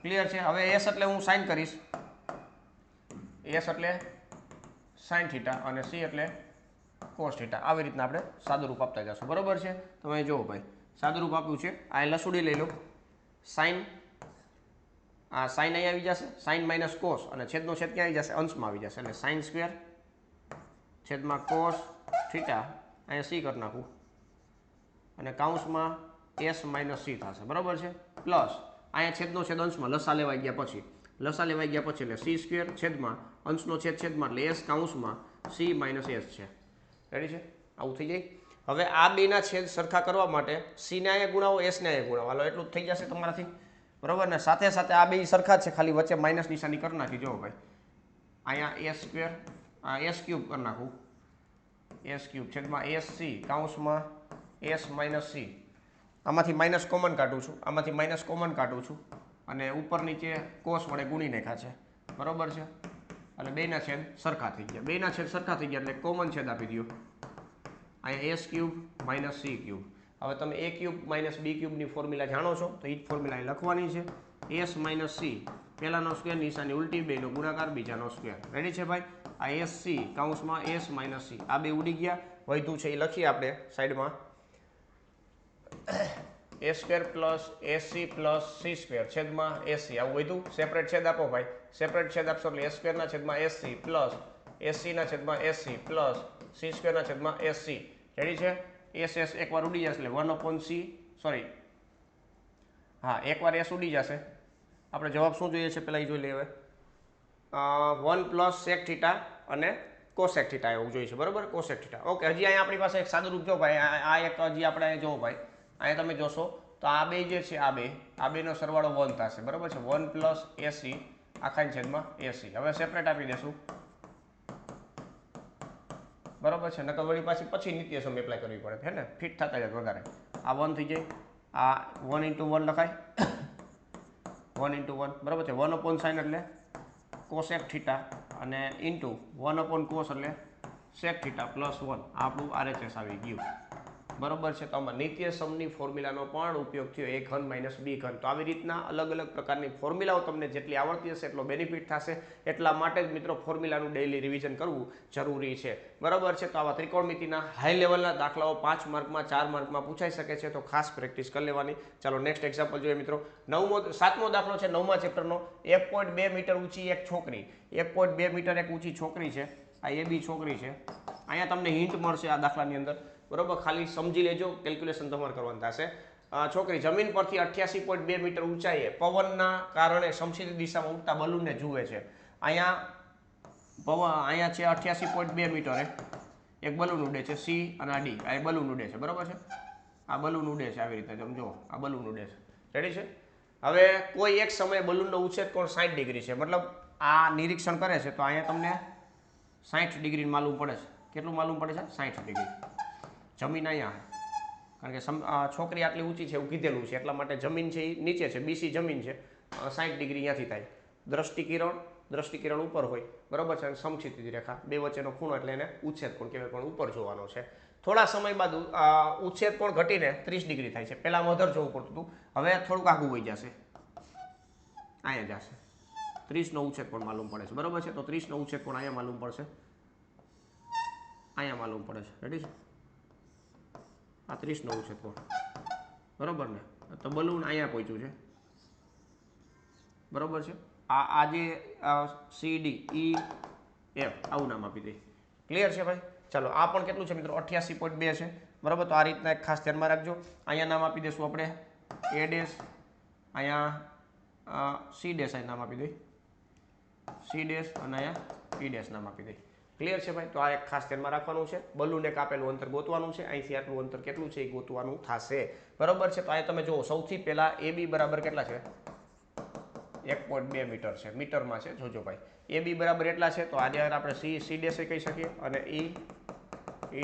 ક્લિયર છે? હવે s એટલે હું sin કરીશ, s એટલે sin θ અને c એટલે cos θ. આવી રીતના આપણે સાદુરૂપ આપતા જશું. બરોબર છે? તમે જુઓ ભાઈ, સાદુરૂપ આપ્યું છે. આ લસુડી લઈ લો. sin, આ sin અહીં આવી જશે, sin - cos અને છેદનો છેદ ક્યાં આવી જશે? અંશમાં આવી જશે. એટલે sin સ્ક્વેર છેદમાં cos θ, અહીંયા c કરી નાખું અને કૌંસમાં s - c થશે. બરોબર છે? પ્લસ અહીંયા છેદનો છેદ અંશમાં લસા લેવાઈ ગયા પછી એટલે c સ્ક્વેર છેદમાં અંશનો છેદ છેદમાં એટલે s કૌંસમાં c - s છે. રેડી છે? આવું થઈ જાય. હવે આ બેના છેદ સરખા કરવા માટે c ને અહીંયા ગુણાવો, s ને અહીંયા ગુણાવો. હાલો એટલું જ થઈ જશે તમારાથી. બરોબર ને? સાથે સાથે આ બે સરખા જ છે, ખાલી વચ્ચે માઇનસ નિશાની કરી નાખી. જો ભાઈ અહીંયા s સ્ક્વેર, s ક્યુબ કરી નાખું, s ક્યુબ છેદમાં sc કૌંસમાં s - c. આમાંથી માઇનસ કોમન કાઢું છું, આમાંથી માઇનસ કોમન કાઢું છું અને ઉપર નીચે કોસ વડે ગુણી નાખ્યા છે. બરોબર છે? એટલે બેના છેદ સરખા થઈ ગયા. બેના છેદ સરખા થઈ ગયા એટલે કોમન છેદ આપી દો. અહીંયા s ક્યુબ - c ક્યુબ. હવે તમે a ક્યુબ - b ક્યુબની ફોર્મ્યુલા જાણો છો તો એ જ ફોર્મ્યુલા અહીં લખવાની છે. s - c પહેલાનો સ્ક્વેર નિશાની ઉલટી, બેનો ગુણાકાર, બીજાનો સ્ક્વેર. રેડી છે ભાઈ? આ sc કૌંસમાં s - c આ બે ઉડી ગયા. વધ્યું છે એ લખીએ આપણે સાઈડમાં. a square plus ac plus c square છેદમાં ac. આવું વધ્યું. સેપરેટ છેદ આપો ભાઈ. સેપરેટ છેદ આપશો એટલે a સ્ક્વેરના છેદમાં sc પ્લસ ac ના છેદમાં sc પ્લસ c સ્ક્વેરના છેદમાં sc. રેડી છે? s એકવાર ઉડી જશે એટલે 1/c, સોરી હા એકવાર s ઉડી જશે. આપણે જવાબ શું જોઈએ છે પહેલાં એ જોઈ લઈએ. હવે 1 + sec θ અને cosec θ એવું જોઈએ છે. બરોબર? cosec θ. ઓકે. હજી અહીંયા આપણી પાસે એક સાદુરૂપ જો ભાઈ, આ એક હજી આપણે જોવો ભાઈ, અહીંયા તમે જોશો તો આ બે જે છે, આ બેનો સરવાળો 1 થશે. બરોબર છે? 1 + ac આખાની છેદમાં ac. હવે સેપરેટ આપી દેશું. બરોબર છે? નકર વળી પાછી પછી નિત્ય સમય એપ્લાય કરવી પડે છે ને, ફિટ થતા જાય વધારે. આ 1 થઈ જાય, આ 1 × 1 લખાય 1 × 1. બરોબર છે? 1/sin એટલે cosec θ અને ઇન્ટુ 1/cos એટલે sec θ +1. આપણું RHS આવી ગયું. બરોબર છે? તો આમાં નિત્ય સમની ફોર્મ્યુલાનો પણ ઉપયોગ થયો, a ઘન - b ઘન. તો આવી રીતના અલગ અલગ પ્રકારની ફોર્મ્યુલાઓ તમને જેટલી આવડતી હશે એટલો બેનિફિટ થશે. એટલા માટે જ મિત્રો ફોર્મ્યુલાનું ડેઇલી રિવિઝન કરવું જરૂરી છે. બરોબર છે? તો આવા ત્રિકોણમિતિના હાઈ લેવલના દાખલાઓ 5 માર્કમાં 4 માર્કમાં પૂછાઈ શકે છે, તો ખાસ પ્રેક્ટિસ કરી લેવાની. ચાલો નેક્સ્ટ એક્ઝામ્પલ જોઈએ મિત્રો. 7મો દાખલો છે 9મા ચેપ્ટરનો. 1.2 મીટર ઊંચી એક છોકરી, 1.2 મીટર એક ઊંચી છોકરી છે. આ એ બી છોકરી છે. અહીંયા તમને હિન્ટ મળશે આ દાખલાની અંદર. બરોબર? ખાલી સમજી લેજો, કેલ્ક્યુલેશન તમારે કરવાનું થશે. છોકરી જમીન પરથી 88.2 મીટર ઊંચાઈએ પવનના કારણે સમશીતોષ દિશામાં ઉડતા બલૂનને જુએ છે. અહીંયા છે 88.2 મીટરે એક બલૂન ઉડે છે, C અને આ D. આ બલૂન ઉડે છે. બરોબર છે? આ બલૂન ઉડે છે આવી રીતે. સમજો, આ બલૂન ઉડે છે. રેડી છે? હવે કોઈ એક સમયે બલૂનનો ઉછેદ કોણ 60 ડિગ્રી છે. મતલબ આ નિરીક્ષણ કરે છે તો અહીંયા તમને 60 ડિગ્રી માલુમ પડે છે. કેટલું માલુમ પડે છે? 60 ડિગ્રી. જમીન અહીંયા, કારણ કે છોકરી આટલી ઊંચી છે એવું કીધેલું છે, એટલા માટે જમીન છે એ નીચે છે, બીસી જમીન છે, 60 ડિગ્રી અહીંયાથી થાય. દ્રષ્ટિકિરણ ઉપર હોય, બરાબર છે, અને સમક્ષિતિજ રેખા બે વચ્ચેનો ખૂણો એટલે એને ઉચ્છેદ કોણ કહેવાય, પણ ઉપર જોવાનો છે. થોડા સમય બાદ ઉચ્છેદ કોણ ઘટીને 30 ડિગ્રી થાય છે. પહેલાં અધર જોવું પડતું હતું, હવે થોડુંક આગું વહી જશે, અહીંયા જશે. 30નો ઉચ્છેદ કોણ માલુમ પડે છે, બરાબર છે. તો 30નો ઉચ્છેદ કોણ અહીંયા માલુમ પડશે, અહીંયા માલુમ પડે છે. રેડી છે? આ 30નો ઉચ્છેદ કોણ, બરાબર ને. તો બલૂન અહીંયા પહોંચ્યું છે, બરાબર છે. આ જે CD E F આવું નામ આપી દે. ક્લિયર છે ભાઈ? ચાલો, આ પણ કેટલું છે મિત્રો? 88.2 છે, બરાબર. તો આ રીતના એક ખાસ ધ્યાનમાં રાખજો. અહીંયા નામ આપી દઈશું આપણે A ડેશ, અહીંયા C ડેશ અહીં નામ આપી દઈ, C ડેશ, અને અહીંયા E ડેશ નામ આપી દઈ. ક્લિયર છે ભાઈ? તો આ એક ખાસ ધ્યાનમાં રાખવાનું છે. બલૂને કાપેલું અંતર ગોતવાનું છે, અહીંથી આટલું અંતર કેટલું છે એ ગોતવાનું થશે, બરાબર છે. તો અહીંયા તમે જુઓ, સૌથી પહેલા AB બરાબર કેટલા છે? 1.2 મીટર છે, મીટરમાં છે, જોજો ભાઈ. AB બરાબર એટલા છે, તો આજે આપણે C ડેશ કહી શકીએ, અને E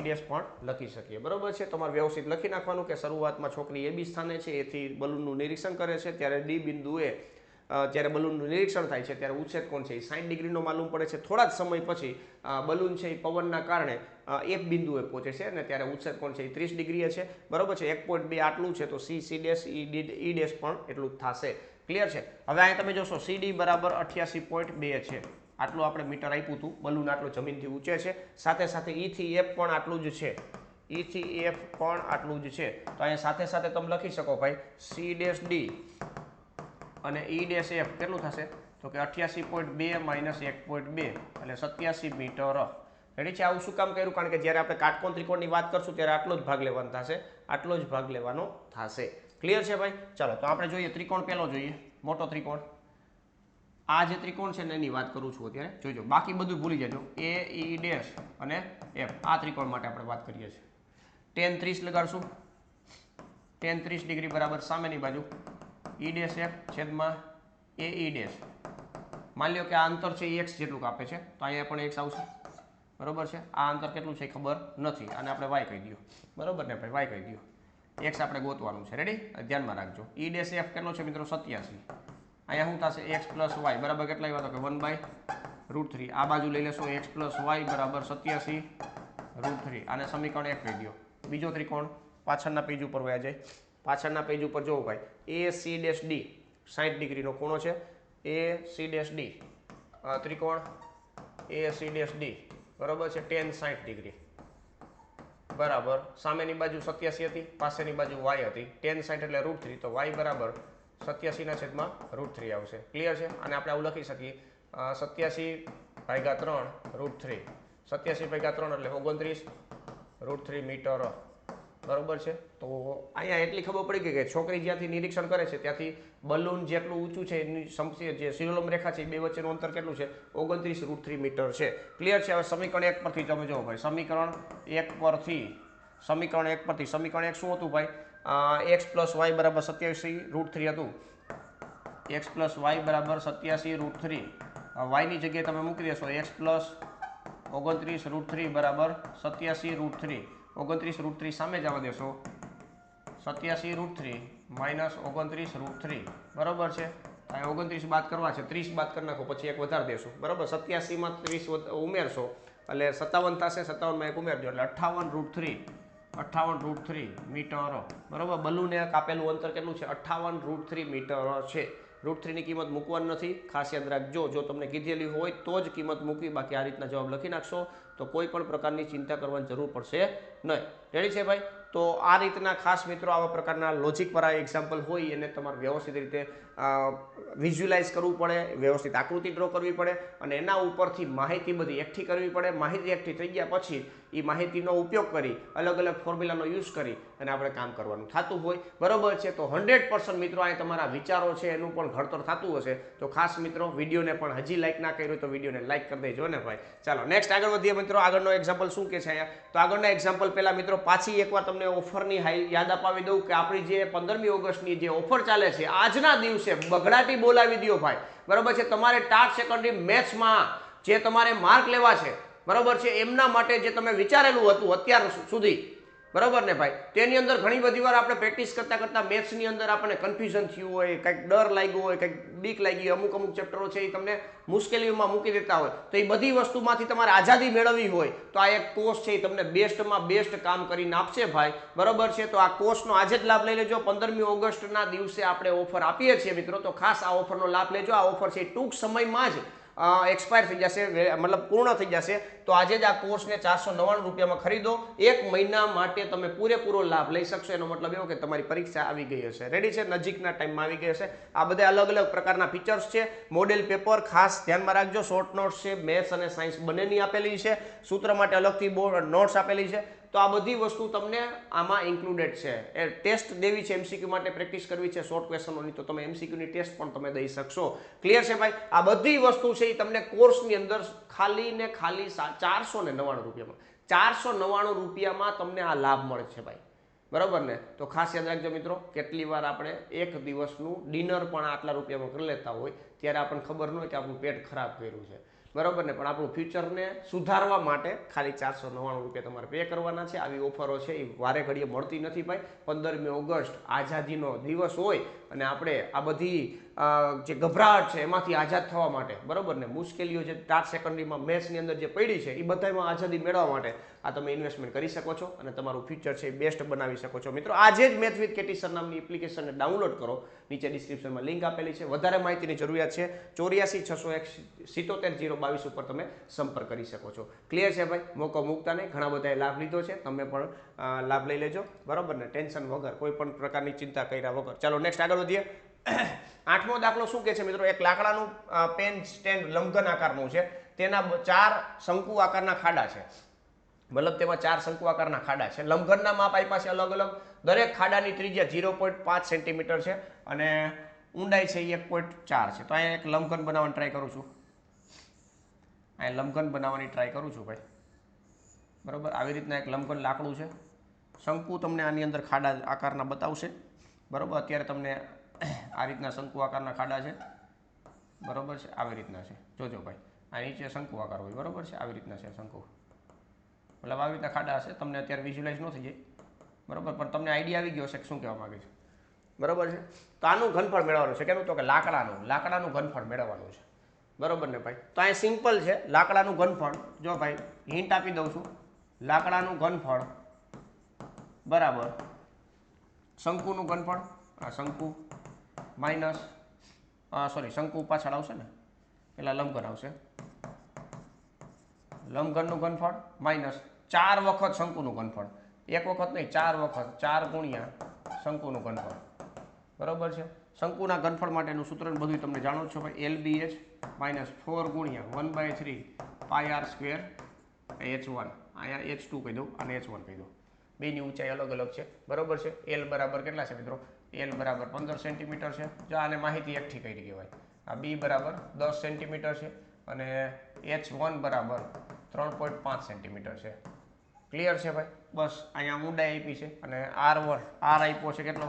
ડેશ પણ લખી શકીએ, બરાબર છે. તમારે વ્યવસ્થિત લખી નાખવાનું કે શરૂઆતમાં છોકરી AB સ્થાને છે, એથી બલૂનનું નિરીક્ષણ કરે છે, ત્યારે D બિંદુએ જ્યારે બલૂનનું નિરીક્ષણ થાય છે ત્યારે ઉચ્છેદ કોણ છે એ 60 ડિગ્રીનો માલુમ પડે છે. થોડા જ સમય પછી બલૂન છે એ પવનના કારણે એક બિંદુએ પહોંચે છે, અને ત્યારે ઉચ્છેદ કોણ છે એ 30 ડિગ્રીએ છે, બરાબર છે. 1.2 આટલું છે, તો C ડેશ E ડેશ પણ એટલું જ થશે. ક્લિયર છે? હવે અહીં તમે જોશો CD બરાબર 88.2 છે, આટલું આપણે મીટર આપ્યું હતું. બલૂન આટલું જમીનથી ઊંચે છે, સાથે સાથે E થી F પણ આટલું જ છે, E થી F પણ આટલું જ છે. તો અહીંયા સાથે સાથે તમે લખી શકો ભાઈ, C ડેશ D અને E ડેશ F કેટલું થશે? તો કે 88.2 માઇનસ 1.2 એટલે 87 મીટર. રેડી છે? આવું શું કામ કર્યું? કારણ કે જ્યારે આપણે કાટકોણ ત્રિકોણની વાત કરશું ત્યારે આટલો જ ભાગ લેવાનો થશે, આટલો જ ભાગ લેવાનો થશે. ક્લિયર છે ભાઈ? ચાલો, તો આપણે જોઈએ ત્રિકોણ પહેલો જોઈએ, મોટો ત્રિકોણ. આ જે ત્રિકોણ છે ને એની વાત કરું છું અત્યારે, જોજો. બાકી બધું ભૂલી જજો. A E ડેશ અને F આ ત્રિકોણ માટે આપણે વાત કરીએ છીએ. tan 30 લગાડશું, tan 30 ડિગ્રી બરાબર સામેની બાજુ E ડેશ F છેદમાં A E ડેશ. માની લો કે આ અંતર છે એ x જેટલું કાપે છે, તો અહીંયા પણ x આવશે, બરાબર છે. આ અંતર કેટલું છે ખબર નથી, અને આપણે y કહી દો, બરાબર ને ભાઈ? y કહી દો. x આપણે ગોતવાનું છે. રેડી? ધ્યાનમાં રાખજો. E ડેશ F કેટલો છે મિત્રો? 87. અહીંયા શું થશે? x પ્લસ y બરાબર કેટલા આવ્યા? તો કે 1/√3. આ બાજુ લઈ લેશો, x પ્લસ y બરાબર 87√3. આને સમીકરણ 1 કહી દો. બીજો ત્રિકોણ પાછળના પેજ ઉપર વયા જાય. પાછળના પેજ ઉપર જોવો ભાઈ, AC ડેશ D 60 ડિગ્રીનો ખૂણો છે. AC ડેશ D ત્રિકોણ AC ડેશ D, બરાબર છે, tan 60 ડિગ્રી બરાબર. સામેની બાજુ 87 હતી, પાસેની બાજુ y હતી. tan 60 એટલે √3, તો y બરાબર 87/√3 આવશે. ક્લિયર છે? અને આપણે આવું લખી શકીએ 87/3 √3. 87/3 એટલે 29√3 મીટર, બરોબર છે. તો અહીંયા એટલી ખબર પડી ગઈ કે છોકરી જ્યાંથી નિરીક્ષણ કરે છે ત્યાંથી બલૂન જેટલું ઊંચું છે એની સમક્ષ જે શિરોલંબ રેખા છે એ બે વચ્ચેનું અંતર કેટલું છે? 29√3 મીટર છે. ક્લિયર છે? હવે સમીકરણ 1 પરથી તમે જુઓ ભાઈ, સમીકરણ 1 પરથી સમીકરણ 1 શું હતું ભાઈ? x પ્લસ y બરાબર 87√3 હતું. x પ્લસ y બરાબર 87√3. y ની જગ્યાએ તમે મૂકી દેશો x પ્લસ 29√3 બરાબર 87√3. 29√3 સામે જવા દેશો, 87√3 માઇનસ 29√3, બરાબર છે. અહીં 29 બાદ કરવા છે, 30 બાદ કરી નાખો, પછી એક વધારે દેશું, બરાબર. 87માં 30 ઉમેરશો એટલે 57 થશે, 57માં એક ઉમેરજો એટલે 58√3 મીટર, બરાબર. બલૂને કાપેલું અંતર કેટલું છે? 58√3 મીટર છે. √3 ની કિંમત મૂકવાની નથી, ખાસ યાદ રાખજો. જો તમને કીધેલી હોય તો જ કિંમત મૂકવી, બાકી આ રીતના જવાબ લખી નાખશો તો કોઈ પણ પ્રકારની ચિંતા કરવાની જરૂર પડશે નહીં. રેડી છે ભાઈ? તો આ રીતના ખાસ મિત્રો આવા પ્રકારના લોજિકવાળા એક્ઝામ્પલ હોય એને તમારે વ્યવસ્થિત રીતે વિઝ્યુલાઇઝ કરવું પડે, વ્યવસ્થિત આકૃતિ ડ્રો કરવી પડે, અને એના ઉપરથી માહિતી બધી એકઠી કરવી પડે. માહિતી એકઠી થઈ ગયા પછી એ માહિતીનો ઉપયોગ કરી અલગ અલગ ફોર્મ્યુલાનો યુઝ કરી અને આપણે કામ કરવાનું થતું હોય, બરોબર છે. તો 100% મિત્રો અહીં તમારા વિચારો છે એનું પણ ઘડતર થતું હશે. તો ખાસ મિત્રો વિડીયોને પણ હજી લાઇક ના કર્યું તો વિડીયોને લાઇક કરી દેજો ને ભાઈ. ચાલો નેક્સ્ટ આગળ વધીએ મિત્રો. આગળનો એક્ઝામ્પલ શું કે છે અહીંયા? તો આગળના એક્ઝામ્પલ પહેલા મિત્રો પાછી એકવાર તમને ઓફરની યાદ અપાવી દઉં કે આપણી જે 15મી ઓગસ્ટની જે ઓફર ચાલે છે આજના દિવસે બગડાટી બોલાવી દો ભાઈ, બરોબર છે. તમારે ટાટ સેકન્ડરી મેથ્સમાં જે તમારે માર્ક લેવા છે બરાબર છે, એમના માટે જે તમે વિચારેલું હતું અત્યાર સુધી, બરાબર ને ભાઈ, તેની અંદર ઘણી બધી વાર આપણે પ્રેક્ટિસ કરતા કરતા મેથ્સની અંદર આપણને કન્ફ્યુઝન થયું હોય, કંઈક ડર લાગ્યો હોય, કંઈક બીક લાગી હોય, અમુક ચેપ્ટરો છે એ તમને મુશ્કેલીઓમાં મૂકી દેતા હોય, તો એ બધી વસ્તુમાંથી તમારે આઝાદી મેળવવી હોય તો આ એક કોર્સ છે એ તમને બેસ્ટમાં બેસ્ટ કામ કરીને આપશે ભાઈ, બરાબર છે. તો આ કોર્સનો આજે જ લાભ લઈ લેજો. 15મી ઓગસ્ટના દિવસે આપણે ઓફર આપીએ છીએ મિત્રો, તો ખાસ આ ઓફરનો લાભ લેજો. આ ઓફર છે એ ટૂંક સમયમાં જ એક્સપાયર થઈ જશે, મતલબ પૂર્ણ થઈ જશે. તો આજે જ આ કોર્સને 499 રૂપિયામાં ખરીદો. 1 મહિના માટે તમે પૂરેપૂરો લાભ લઈ શકશો. એનો મતલબ એવો કે તમારી પરીક્ષા આવી ગઈ હશે, રેડી છે, નજીકના ટાઈમમાં આવી ગઈ હશે. આ બધા અલગ અલગ પ્રકારના ફીચર્સ છે. મોડેલ પેપર ખાસ ધ્યાનમાં રાખજો, શોર્ટ નોટ્સ છે, મેથ્સ અને સાયન્સ બંનેની આપેલી છે, સૂત્ર માટે અલગથી નોટ્સ આપેલી છે. તો આ બધી વસ્તુ તમને આમાં ઇન્ક્લુડેડ છે. એ ટેસ્ટ દેવી છે, MCQ માટે પ્રેક્ટિસ કરવી છે શોર્ટ ક્વેશ્ચનોની, તો તમે MCQની ટેસ્ટ પણ તમે દઈ શકશો. ક્લિયર છે ભાઈ? આ બધી વસ્તુ છે એ તમને કોર્સની અંદર ખાલી ને ખાલી 499 રૂપિયામાં, 499 રૂપિયામાં તમને આ લાભ મળે છે ભાઈ, બરાબર ને. તો ખાસ યાદ રાખજો મિત્રો, કેટલી વાર આપણે એક દિવસનું ડિનર પણ આટલા રૂપિયામાં કરી લેતા હોય ત્યારે આપણને ખબર ન હોય કે આપણું પેટ ખરાબ કર્યું છે, બરાબર ને. પણ આપણું ફ્યુચરને સુધારવા માટે ખાલી 499 રૂપિયા તમારે પે કરવાના છે. આવી ઓફરો છે એ વારે ઘડીએ મળતી નથી ભાઈ. 15મી ઓગસ્ટ આઝાદીનો દિવસ હોય અને આપણે આ બધી જે ગભરાટ છે એમાંથી આઝાદ થવા માટે, બરાબર ને, મુશ્કેલીઓ જે 4 સેકન્ડમાં મેથ્સની અંદર જે પડી છે એ બધામાં આઝાદી મેળવવા માટે આ તમે ઇન્વેસ્ટમેન્ટ કરી શકો છો અને તમારું ફ્યુચર છે એ બેસ્ટ બનાવી શકો છો. મિત્રો આજે જ મેથ વિથ કેટી સર નામની એપ્લિકેશનને ડાઉનલોડ કરો, નીચે ડિસ્ક્રિપ્શનમાં લિંક આપેલી છે. વધારે માહિતીની જરૂરિયાત છે 84 601 77 022 ઉપર તમે સંપર્ક કરી શકો છો. ક્લિયર છે ભાઈ? મોકો મૂકતા નહીં, ઘણા બધાએ લાભ લીધો છે, તમે પણ લાભ લઈ લેજો, બરાબર ને, ટેન્શન વગર, કોઈ પણ પ્રકારની ચિંતા કર્યા વગર. ચાલો નેક્સ્ટ આગળ વધીએ. 8મો દાખલો શું કહે છે મિત્રો? એક લાકડાનું પેન સ્ટેન્ડ લંબઘન આકારનું છે, તેના 4 શંકુ આકારના ખાડા છે, મતલબ તેમાં 4 શંકુ આકારના ખાડા છે. લંબઘનના માપ આપ્યા છે અલગ અલગ. દરેક ખાડાની ત્રિજ્યા 0.5 સેન્ટીમીટર છે અને ઊંડાઈ છે એ 1.4 છે. તો અહીંયા એક લંબઘન બનાવવાની ટ્રાય કરું છું, અહીંયા લંબઘન બનાવવાની ટ્રાય કરું છું ભાઈ, બરાબર. આવી રીતના એક લંબઘન લાકડું છે, શંકુ તમને આની અંદર ખાડા આકારના બતાવશે, બરાબર. અત્યારે તમને આ રીતના શંકુ આકારના ખાડા છે, બરાબર છે, આવી રીતના છે, જોજો ભાઈ. આ નીચે શંકુ આકાર હોય, બરાબર છે, આવી રીતના છે શંકુ, મતલબ આવી રીતના ખાડા હશે. તમને અત્યારે વિઝ્યુલાઇઝ ન થઈ જાય, બરાબર, પણ તમને આઈડિયા આવી ગયો હશે કે શું કહેવા માંગે છે, બરાબર છે. તો આનું ઘનફળ મેળવવાનું છે, કેનું? તો કે લાકડાનું ઘનફળ મેળવવાનું છે, બરાબર ને ભાઈ. તો અહીં સિમ્પલ છે, લાકડાનું ઘનફળ. જો ભાઈ હિન્ટ આપી દઉં છું, લાકડાનું ઘનફળ બરાબર શંકુનું ઘનફળ, આ શંકુ માઇનસ શંકુ પાછળ આવશે ને, પેલા લંબઘન આવશે, લંબઘનનું ઘનફળ માઇનસ 4 વખત શંકુનું ઘનફળ, એક વખત નહીં 4 વખત, 4 ગુણ્યા શંકુનું ઘનફળ, બરાબર છે. શંકુના ઘનફળ માટેનું સૂત્ર બધું તમને જાણો છો ભાઈ, LBH માઇનસ 4 ગુણ્યા 1/3 પાઈ r સ્ક્વેર H1, અહીંયા H2 કહી દઉં અને H1 કહી દઉં. બેની ઊંચાઈ અલગ અલગ છે, બરાબર છે. L બરાબર કેટલા છે મિત્રો? L બરાબર 15 સેન્ટીમીટર છે. જો આને માહિતી એકઠી કરી કહેવાય. આ B બરાબર 10 સેન્ટીમીટર છે અને H1 બરાબર 3.5 સેન્ટીમીટર છે. ક્લિયર છે ભાઈ? બસ અહીંયા ઊંડાઈ આપી છે અને R આપ્યો છે કેટલો?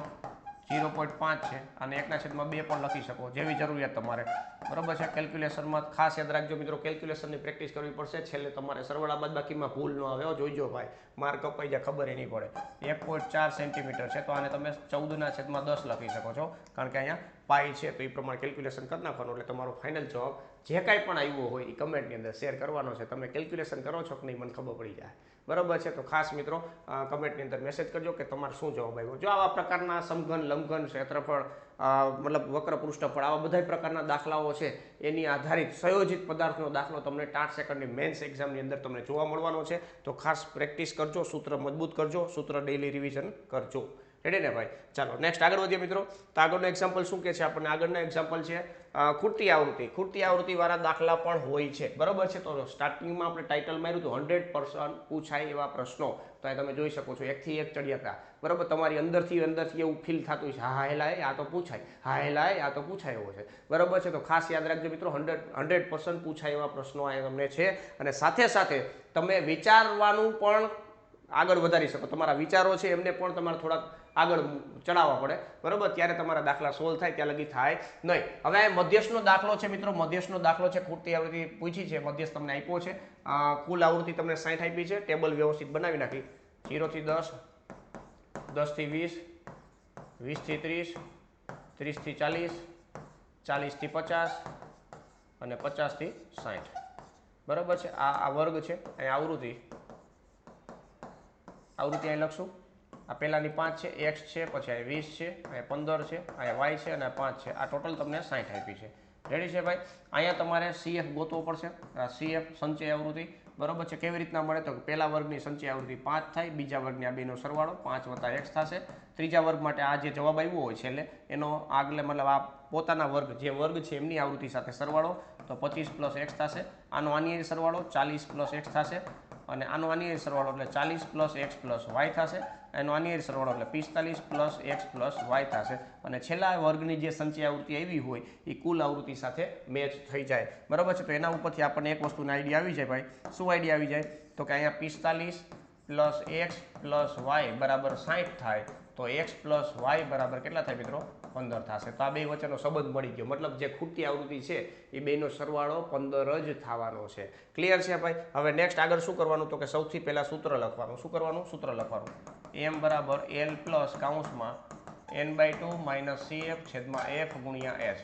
0.5 છે અને 1/2 પણ લખી શકો, જેવી જરૂરિયાત તમારે, બરાબર છે. કેલ્ક્યુલેશનમાં ખાસ યાદ રાખજો મિત્રો, કેલ્ક્યુલેશનની પ્રેક્ટિસ કરવી પડશે. છેલ્લે તમારે સરવાળા બાદબાકીમાં ભૂલ ન આવે, જોઈજો ભાઈ, માર્ક કપાઈ જાય ખબર નહીં પડે. 1.4 સેન્ટીમીટર છે, તો આને તમે 14/10 લખી શકો છો, કારણ કે અહીંયા પાઈ છે, તો એ પ્રમાણે કેલ્ક્યુલેશન કરી નાખવાનું એટલે તમારો ફાઇનલ જવાબ જે કાંઈ પણ આવ્યો હોય એ કમેન્ટની અંદર શેર કરવાનો છે. તમે કેલ્ક્યુલેશન કરો છો કે નહીં મને ખબર પડી જાય, બરાબર છે. તો ખાસ મિત્રો કમેન્ટની અંદર મેસેજ કરજો કે તમારે શું જવાબ આવ્યો. જો આવા પ્રકારના સમઘન, લંબઘન, ક્ષેત્રફળ, મતલબ વક્ર પૃષ્ઠફળ, આવા બધા પ્રકારના દાખલાઓ છે એની આધારિત સંયોજિત પદાર્થનો દાખલો તમને 8 સેકન્ડની મેન્સ એક્ઝામની અંદર તમને જોવા મળવાનો છે. તો ખાસ પ્રેક્ટિસ કરજો, સૂત્ર મજબૂત કરજો, સૂત્ર ડેઇલી રિવિઝન કરજો. રેડી ને ભાઈ? ચાલો નેક્સ્ટ આગળ વધીએ મિત્રો. તો આગળનો એક્ઝામ્પલ શું કહે છે આપણને? આગળનો એક્ઝામ્પલ છે ખૂટતી આવૃત્તિ. ખૂટતી આવૃત્તિવાળા દાખલા પણ હોય છે, બરાબર છે. તો સ્ટાર્ટિંગમાં આપણે ટાઇટલ માર્યું હતું 100% પૂછાય એવા પ્રશ્નો. તો અહીં તમે જોઈ શકો છો 1 થી 1 ચડ્યા હતા, બરાબર. તમારી અંદરથી એવું ફીલ થતું છે, હા હેલાય આ તો પૂછાય, હા હેલાય આ તો પૂછાય એવો છે, બરાબર છે. તો ખાસ યાદ રાખજો મિત્રો, 100% પૂછાય એવા પ્રશ્નો આ તમને છે અને સાથે સાથે તમે વિચારવાનું પણ આગળ વધારી શકો. તમારા વિચારો છે એમને પણ તમારે થોડાક આગળ ચડાવવા પડે, બરોબર, ત્યારે તમારા દાખલા સોલ્વ થાય, ત્યાં લગી થાય નહીં. હવે આ મધ્યસ્થનો દાખલો છે મિત્રો, મધ્યસ્થનો દાખલો છે, ખૂટતી આવૃત્તિ પૂછી છે, મધ્યસ્થ તમને આપ્યો છે, કુલ આવૃત્તિ તમને 60 આપી છે, ટેબલ વ્યવસ્થિત બનાવી નાખી, 0 થી 10, 10 થી 20, 20 થી 30, 30 થી 40, 40 થી 50 અને 50 થી 60, બરાબર છે. આ વર્ગ છે, અહીં આવૃત્તિ અહીં લખશું. આ પહેલાની 5 છે, એક્સ છે, પછી અહીં 20 છે, અહીંયા 15 છે, અહીંયા વાય છે અને 5 છે. આ ટોટલ તમને 60 આપી છે. રેડી છે ભાઈ. અહીંયા તમારે સીએફ ગોતવો પડશે. સીએફ સંચય આવૃત્તિ, બરોબર છે. કેવી રીતના મળે તો પહેલા વર્ગની સંચય આવૃત્તિ 5 થાય, બીજા વર્ગની આ બેનો સરવાળો 5 + x થશે, ત્રીજા વર્ગ માટે આ જે જવાબ આવ્યો હોય છે એટલે એનો આગલે મતલબ આ પોતાના વર્ગ જે વર્ગ છે એમની આવૃત્તિ સાથે સરવાળો, તો 25 + x થશે. આનો આની સરવાળો 40 + x થશે અને આનો આની સરવાળો એટલે 40 + x + y થશે. એનો આની સરવાળો એટલે 45 + x + y થશે. અને છેલ્લા વર્ગની જે સંચય આવૃત્તિ આવી હોય એ કુલ આવૃત્તિ સાથે મેચ થઈ જાય, બરાબર છે. તો એના ઉપરથી આપણને એક વસ્તુનો આઈડિયા આવી જાય ભાઈ. શું આઈડિયા આવી જાય તો કે અહીંયા 45 + x + y બરાબર 60 થાય, તો x + y બરાબર કેટલા થાય મિત્રો? 15 થશે. તો આ બે વચ્ચેનો સંબંધ મળી ગયો, મતલબ જે ખૂટતી આવૃત્તિ છે એ બેનો સરવાળો 15 જ થવાનો છે. ક્લિયર છે ભાઈ. હવે નેક્સ્ટ આગળ શું કરવાનું તો કે સૌથી પહેલા સૂત્ર લખવાનું. શું કરવાનું? સૂત્ર લખવાનું. m = l + કૌંસમાં n/2 - cf/f × s.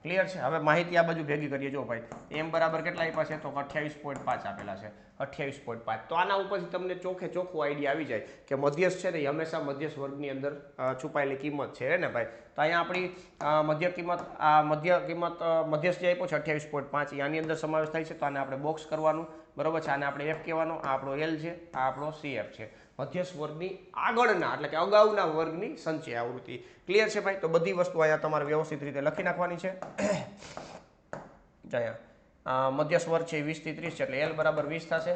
ક્લિયર છે. હવે માહિતી આ બાજુ ભેગી કરીએ. જો ભાઈ m બરાબર કેટલા આપ્યા છે તો 28.5 આપેલા છે, 28.5. તો આના ઉપરથી તમને ચોખ્ખું આઈડિયા આવી જાય કે મધ્યસ્થ છે ને એ હંમેશા મધ્યસ્થ વર્ગની અંદર છુપાયેલી કિંમત છે ને ભાઈ. તો અહીંયા આપણી મધ્યસ્થ જે આપ્યો છે 28.5 એ આની અંદર સમાવેશ થાય છે. તો આને આપણે બોક્સ કરવાનું, બરોબર છે. આને આપણે f કહેવાનો, આ આપણો l છે, આ આપણો cf છે. મધ્યસ્થ વર્ગની આગળના એટલે કે અગાઉના વર્ગની સંચય આવૃત્તિ. ક્લિયર છે ભાઈ. તો બધી વસ્તુ અહીંયા તમારે વ્યવસ્થિત રીતે લખી નાખવાની છે. અહીંયા મધ્યસ્થ વર્ગ છે 20 થી 30 છે એટલે l બરાબર 20 થશે,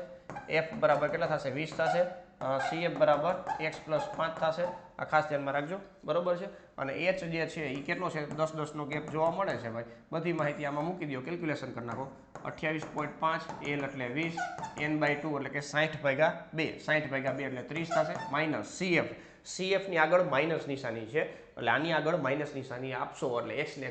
f બરાબર કેટલા થશે? 20 થશે, cf બરાબર x + 5 થશે. આ ખાસ ધ્યાનમાં રાખજો, બરોબર છે. અને h જે છે એ કેટલો છે? 10 નો ગેપ જોવા મળે છે ભાઈ. બધી માહિતી આમાં મૂકી દો, કેલ્ક્યુલેશન કરી નાખો. 28.5 l એટલે 20, n/2 એટલે કે 60/2, 60/2 એટલે 30 થશે, માઇનસ cf. cf ની આગળ માઇનસ નિશાની છે એટલે આની આગળ માઇનસ નિશાની આપશો એટલે x ને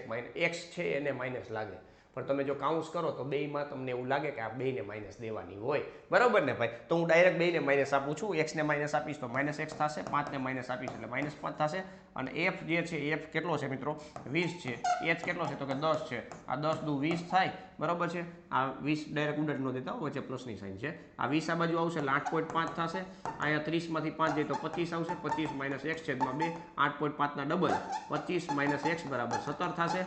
x છે એને માઇનસ લાગે. પણ તમે જો કાઉન્સ કરો તો બેયમાં તમને એવું લાગે કે આ બેયને માઇનસ દેવાની હોય, બરાબર ને ભાઈ. તો હું ડાયરેક્ટ બેયને માઇનસ આપું છું. x ને માઇનસ આપીશ તો -x થશે, 5 ને માઇનસ આપીશ એટલે -5 થશે. અને f જે છે f કેટલો છે મિત્રો? 20 છે. h કેટલો છે તો કે 10 છે. આ 10 દુ 20 થાય, બરાબર છે. આ 20 ડાયરેક્ટ ઉડાડી ન દેતા, વચ્ચે પ્લસની સાઇન છે. આ 20 આ બાજુ આવશે એટલે 8.5 થશે. અહીંયા 30 માંથી 5 જાય તો 25 આવશે. 25 - x/2, 8.5 ના ડબલ 25 - x બરાબર 17 થશે.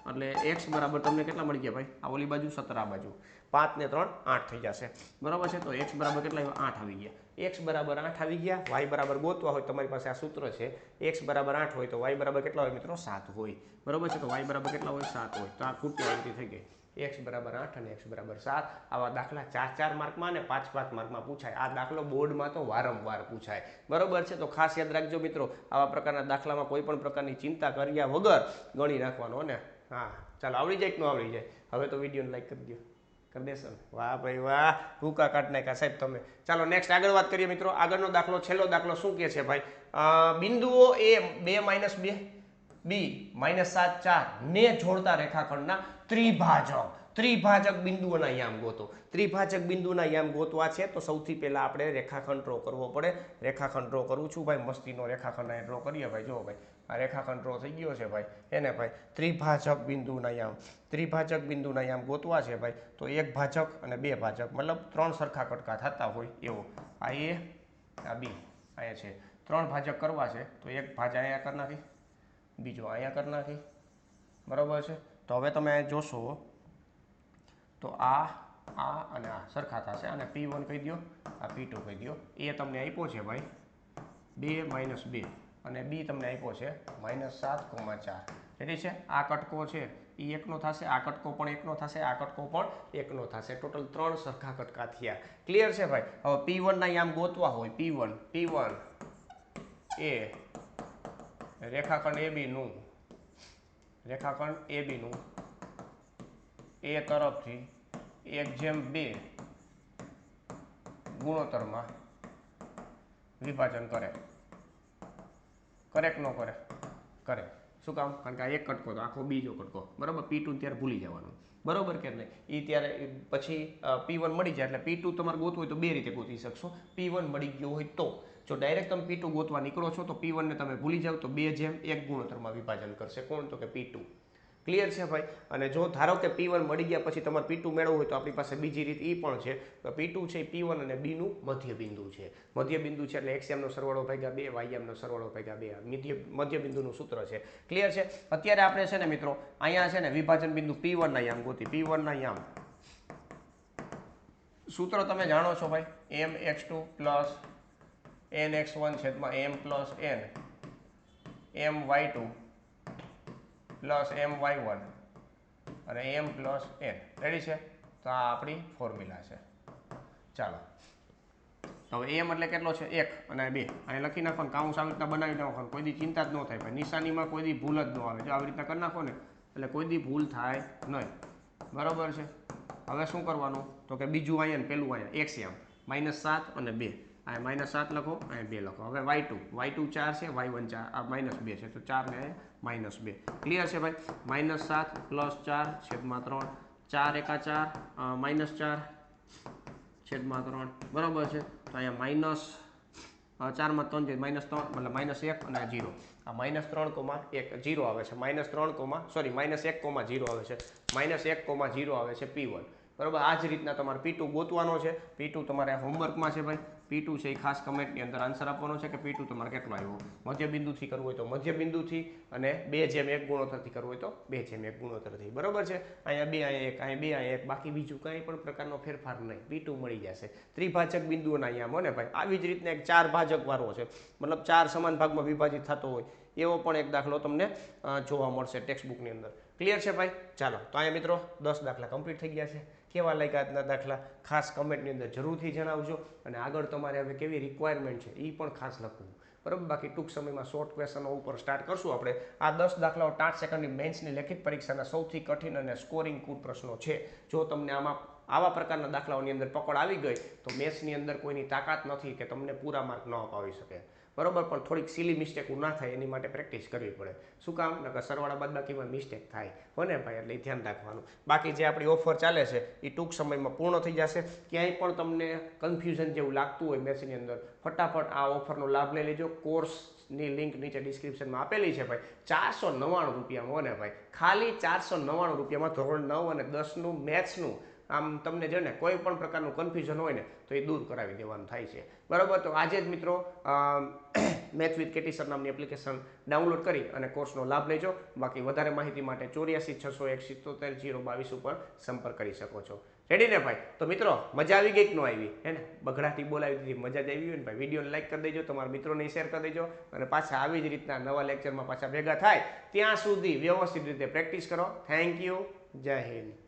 એટલે x બરાબર તમને કેટલા મળી ગયા ભાઈ? આ ઓલી બાજુ 17, આ બાજુ 5 ને 3 8 થઈ જશે, બરાબર છે. તો x બરાબર કેટલા આવ્યા? 8 આવી ગયા. x બરાબર 8 આવી ગયા. y બરાબર ગોતવા હોય તમારી પાસે આ સૂત્ર છે. x બરાબર 8 હોય તો y બરાબર કેટલા હોય મિત્રો? 7 હોય, બરાબર છે. તો y બરાબર કેટલા હોય? 7 હોય. તો આ ખૂટતી આવૃત્તિ થઈ ગઈ. x બરાબર 8 અને x બરાબર 7. આવા દાખલા 4 માર્કમાં અને 5 માર્કમાં પૂછાય. આ દાખલો બોર્ડમાં તો વારંવાર પૂછાય, બરોબર છે. તો ખાસ યાદ રાખજો મિત્રો, આવા પ્રકારના દાખલામાં કોઈ પણ પ્રકારની ચિંતા કર્યા વગર ગણી નાખવાનો. અને હા ચાલો, આવડી જાય કે ન આવડી જાય? હવે તો વિડીયોને લાઈક કરી દો, કરી દેશો ને? વાહ ભાઈ વાહ, ભૂકા કાઢ નાખ્યા સાહેબ તમે. ચાલો નેક્સ્ટ આગળ વાત કરીએ મિત્રો. આગળનો દાખલો, છેલ્લો દાખલો શું કહે છે ભાઈ? બિંદુઓ a 2 - 2 b -7 4 ને જોડતા રેખાખંડના ત્રિભાજક બિંદુઓના યામ ગોતો. ત્રિભાજક બિંદુના યામ ગોતવા છે તો સૌથી પહેલા આપણે રેખાખંડ ડ્રો કરવો પડે. રેખાખંડ ડ્રો કરું છું ભાઈ, મસ્તીનો રેખાખંડ અહીં ડ્રો કરીએ ભાઈ. જો ભાઈ આ રેખાખંડ ડ્રો થઈ ગયો છે ભાઈ. એને ભાઈ ત્રિભાજક બિંદુના યામ ગોતવા છે ભાઈ. તો એક ભાજક અને બે ભાજક, મતલબ 3 સરખા કટકા થતા હોય એવો. આ a, આ b, અહીંયા છે. 3 ભાજક કરવા છે તો એક ભાજ અહીંયા કરી નાખી, બીજો અહીંયા કરી નાખી, બરાબર છે. તો હવે તમે જોશો તો આ અને આ સરખા થશે. અને P1 કહી દો, આ P2 કહી દો. એ તમને આપ્યો છે ભાઈ 2 - 2 અને b તમને આપ્યો છે -7,4. રેડી છે. આ કટકો છે એ એકનો થશે, આ કટકો પણ એકનો થશે, આ કટકો પણ એકનો થશે. ટોટલ 3 સરખા કટકા થયા. ક્લિયર છે ભાઈ. હવે P1 ના યામ ગોતવા હોય, P1 એ રેખાખંડ AB નું એ તરફથી 1/2 ગુણોત્તરમાં વિભાજન કરે. કરે કે ન કરે? કરે. શું કામ? કારણ કે આ એક કટકો તો આખો બીજો કટકો, બરાબર. P2 ત્યારે ભૂલી જવાનું, બરોબર કે નહીં? એ ત્યારે પછી P1 મળી જાય એટલે P2 તમારે ગોતવું હોય તો બે રીતે ગોતી શકશો. P1 મળી ગયો હોય તો જો ડાયરેક્ટ તમે P2 ગોતવા નીકળો છો તો P1 ને તમે ભૂલી જાવ તો 2:1 ગુણોત્તરમાં વિભાજન કરશે. કોણ? તો કે P2. ક્લિયર છે ભાઈ? અને જો ધારો કે P1 મળી ગયા પછી તમારે P2 મેળવવું હોય તો આપણી પાસે બીજી રીત એ પણ છે. તો P2 છે એ P1 અને B નું મધ્ય બિંદુ છે. મધ્ય બિંદુ છે એટલે XM નો સરવાળો ભાગ્યા 2, YM નો સરવાળો ભાગ્યા 2 મધ્ય બિંદુનું સૂત્ર છે. ક્લિયર છે? અત્યારે આપણે છે ને મિત્રો અહીંયા છે ને વિભાજન બિંદુ P1 ના યામ ગોતી. P1 ના યામ સૂત્ર તમે જાણો છો ભાઈ, mx2 પ્લસ nx1 છેદમાં m plus n my2 plus my1 અને m પ્લસ n. રેડી છે? તો આ આપણી ફોર્મ્યુલા છે. ચાલો હવે m એટલે કેટલો છે? 1 અને 2. અહીં લખી નાખો, કાઉન્સ આવી રીતના બનાવી નાખો, કોઈ દી ચિંતા જ ન થાય ભાઈ. નિશાનીમાં કોઈ દી ભૂલ જ ન આવે. જો આવી રીતના કરી નાખો ને એટલે કોઈ દી ભૂલ થાય નહીં, બરોબર છે? હવે શું કરવાનું તો કે બીજું અહીંયા પેલું અહીંયા XM -7 અને 2. આ -7 લખો, અહીંયા 2 લખો. હવે y2 4 છે, y1 4, આ -2 છે તો 4 ને -2. ક્લિયર છે ભાઈ? -7 + 4 છેદમાં 3, 4 એકા 4 -4 છેદમાં 3, બરોબર છે? તો અહીંયા -4 માં 3 છે, -3 મતલબ -1 અને 0. આ -3,1 0 આવે છે. -1,0 આવે છે. -1,0 આવે છે P1. બરોબર. આ જ રીતના તમારે P2 ગોતવાનો છે. P2 તમારે હોમવર્કમાં છે ભાઈ. P2 છે એ ખાસ કમેન્ટની અંદર આન્સર આપવાનો છે કે P2 તમારે કેટલો આવ્યો. મધ્ય બિંદુથી કરવું હોય તો મધ્ય બિંદુથી અને 2:1 ગુણોત્તરથી કરવું હોય તો 2:1 ગુણોત્તરથી. બરોબર છે? અહીંયા 2, અહીંયા 1, અહીંયા 2, અહીંયા 1. બાકી બીજું કંઈ પણ પ્રકારનો ફેરફાર નહીં. P2 મળી જશે. ત્રિભાજક બિંદુઓના અહીંયા ને ભાઈ. આવી જ રીતના એક 4 ભાજક વાળો છે, મતલબ 4 સમાન ભાગમાં વિભાજિત થતો હોય એવો પણ એક દાખલો તમને જોવા મળશે ટેક્સ્ટ બુકની અંદર. ક્લિયર છે ભાઈ? ચાલો તો અહીંયા મિત્રો 10 દાખલા કમ્પ્લીટ થઈ ગયા છે. કેવા લાગ્યા આજના દાખલા ખાસ કમેન્ટની અંદર જરૂરથી જણાવજો. અને આગળ તમારે હવે કેવી રિક્વાયરમેન્ટ છે એ પણ ખાસ લખવું, બરાબર? બાકી ટૂંક સમયમાં શોર્ટ ક્વેશ્ચનો ઉપર સ્ટાર્ટ કરશું આપણે. આ 10 દાખલાઓ 60 સેકન્ડની મેન્સની લેખિત પરીક્ષાના સૌથી કઠિન અને સ્કોરિંગ કુલ પ્રશ્નો છે. જો તમને આમાં આવા પ્રકારના દાખલાઓની અંદર પકડ આવી ગઈ તો મેથ્સની અંદર કોઈની તાકાત નથી કે તમને પૂરા માર્ક ન અપાવી શકે, બરોબર? પણ થોડીક સિલી મિસ્ટેક ના થાય એની માટે પ્રેક્ટિસ કરવી પડે. શું કામ? નકર સરવાળા બાદબાકીમાં મિસ્ટેક થાય હો ને ભાઈ, એટલે ધ્યાન રાખવાનું. બાકી જે આપણી ઓફર ચાલે છે એ ટૂંક સમયમાં પૂર્ણ થઈ જશે. ક્યાંય પણ તમને કન્ફ્યુઝન જેવું લાગતું હોય મેથ્સની અંદર, ફટાફટ આ ઓફરનો લાભ લઈ લેજો. કોર્સની લિંક નીચે ડિસ્ક્રિપ્શનમાં આપેલી છે ભાઈ. 499 રૂપિયામાં હો ને ભાઈ, ખાલી 499 રૂપિયામાં ધોરણ 9 અને 10નું મેથ્સનું આમ તમને છે ને કોઈ પણ પ્રકારનું કન્ફ્યુઝન હોય ને તો એ દૂર કરાવી દેવાનું થાય છે, બરાબર? તો આજે જ મિત્રો મેથ વિથ કેટી સર નામની એપ્લિકેશન ડાઉનલોડ કરી અને કોર્સનો લાભ લેજો. બાકી વધારે માહિતી માટે 84 601 77 022 ઉપર સંપર્ક કરી શકો છો. રેડી ને ભાઈ? તો મિત્રો મજા આવી ગઈ કે ન આવી? હે ને? બગડાટી બોલાવી દીધી, મજા જ આવી હોય ને ભાઈ? વિડીયોને લાઈક કરી દેજો, તમારા મિત્રોને શેર કરી દેજો અને પાછા આવી જ રીતના નવા લેક્ચરમાં પાછા ભેગા થાય ત્યાં સુધી વ્યવસ્થિત રીતે પ્રેક્ટિસ કરો. Thank you. જય હિન્દ.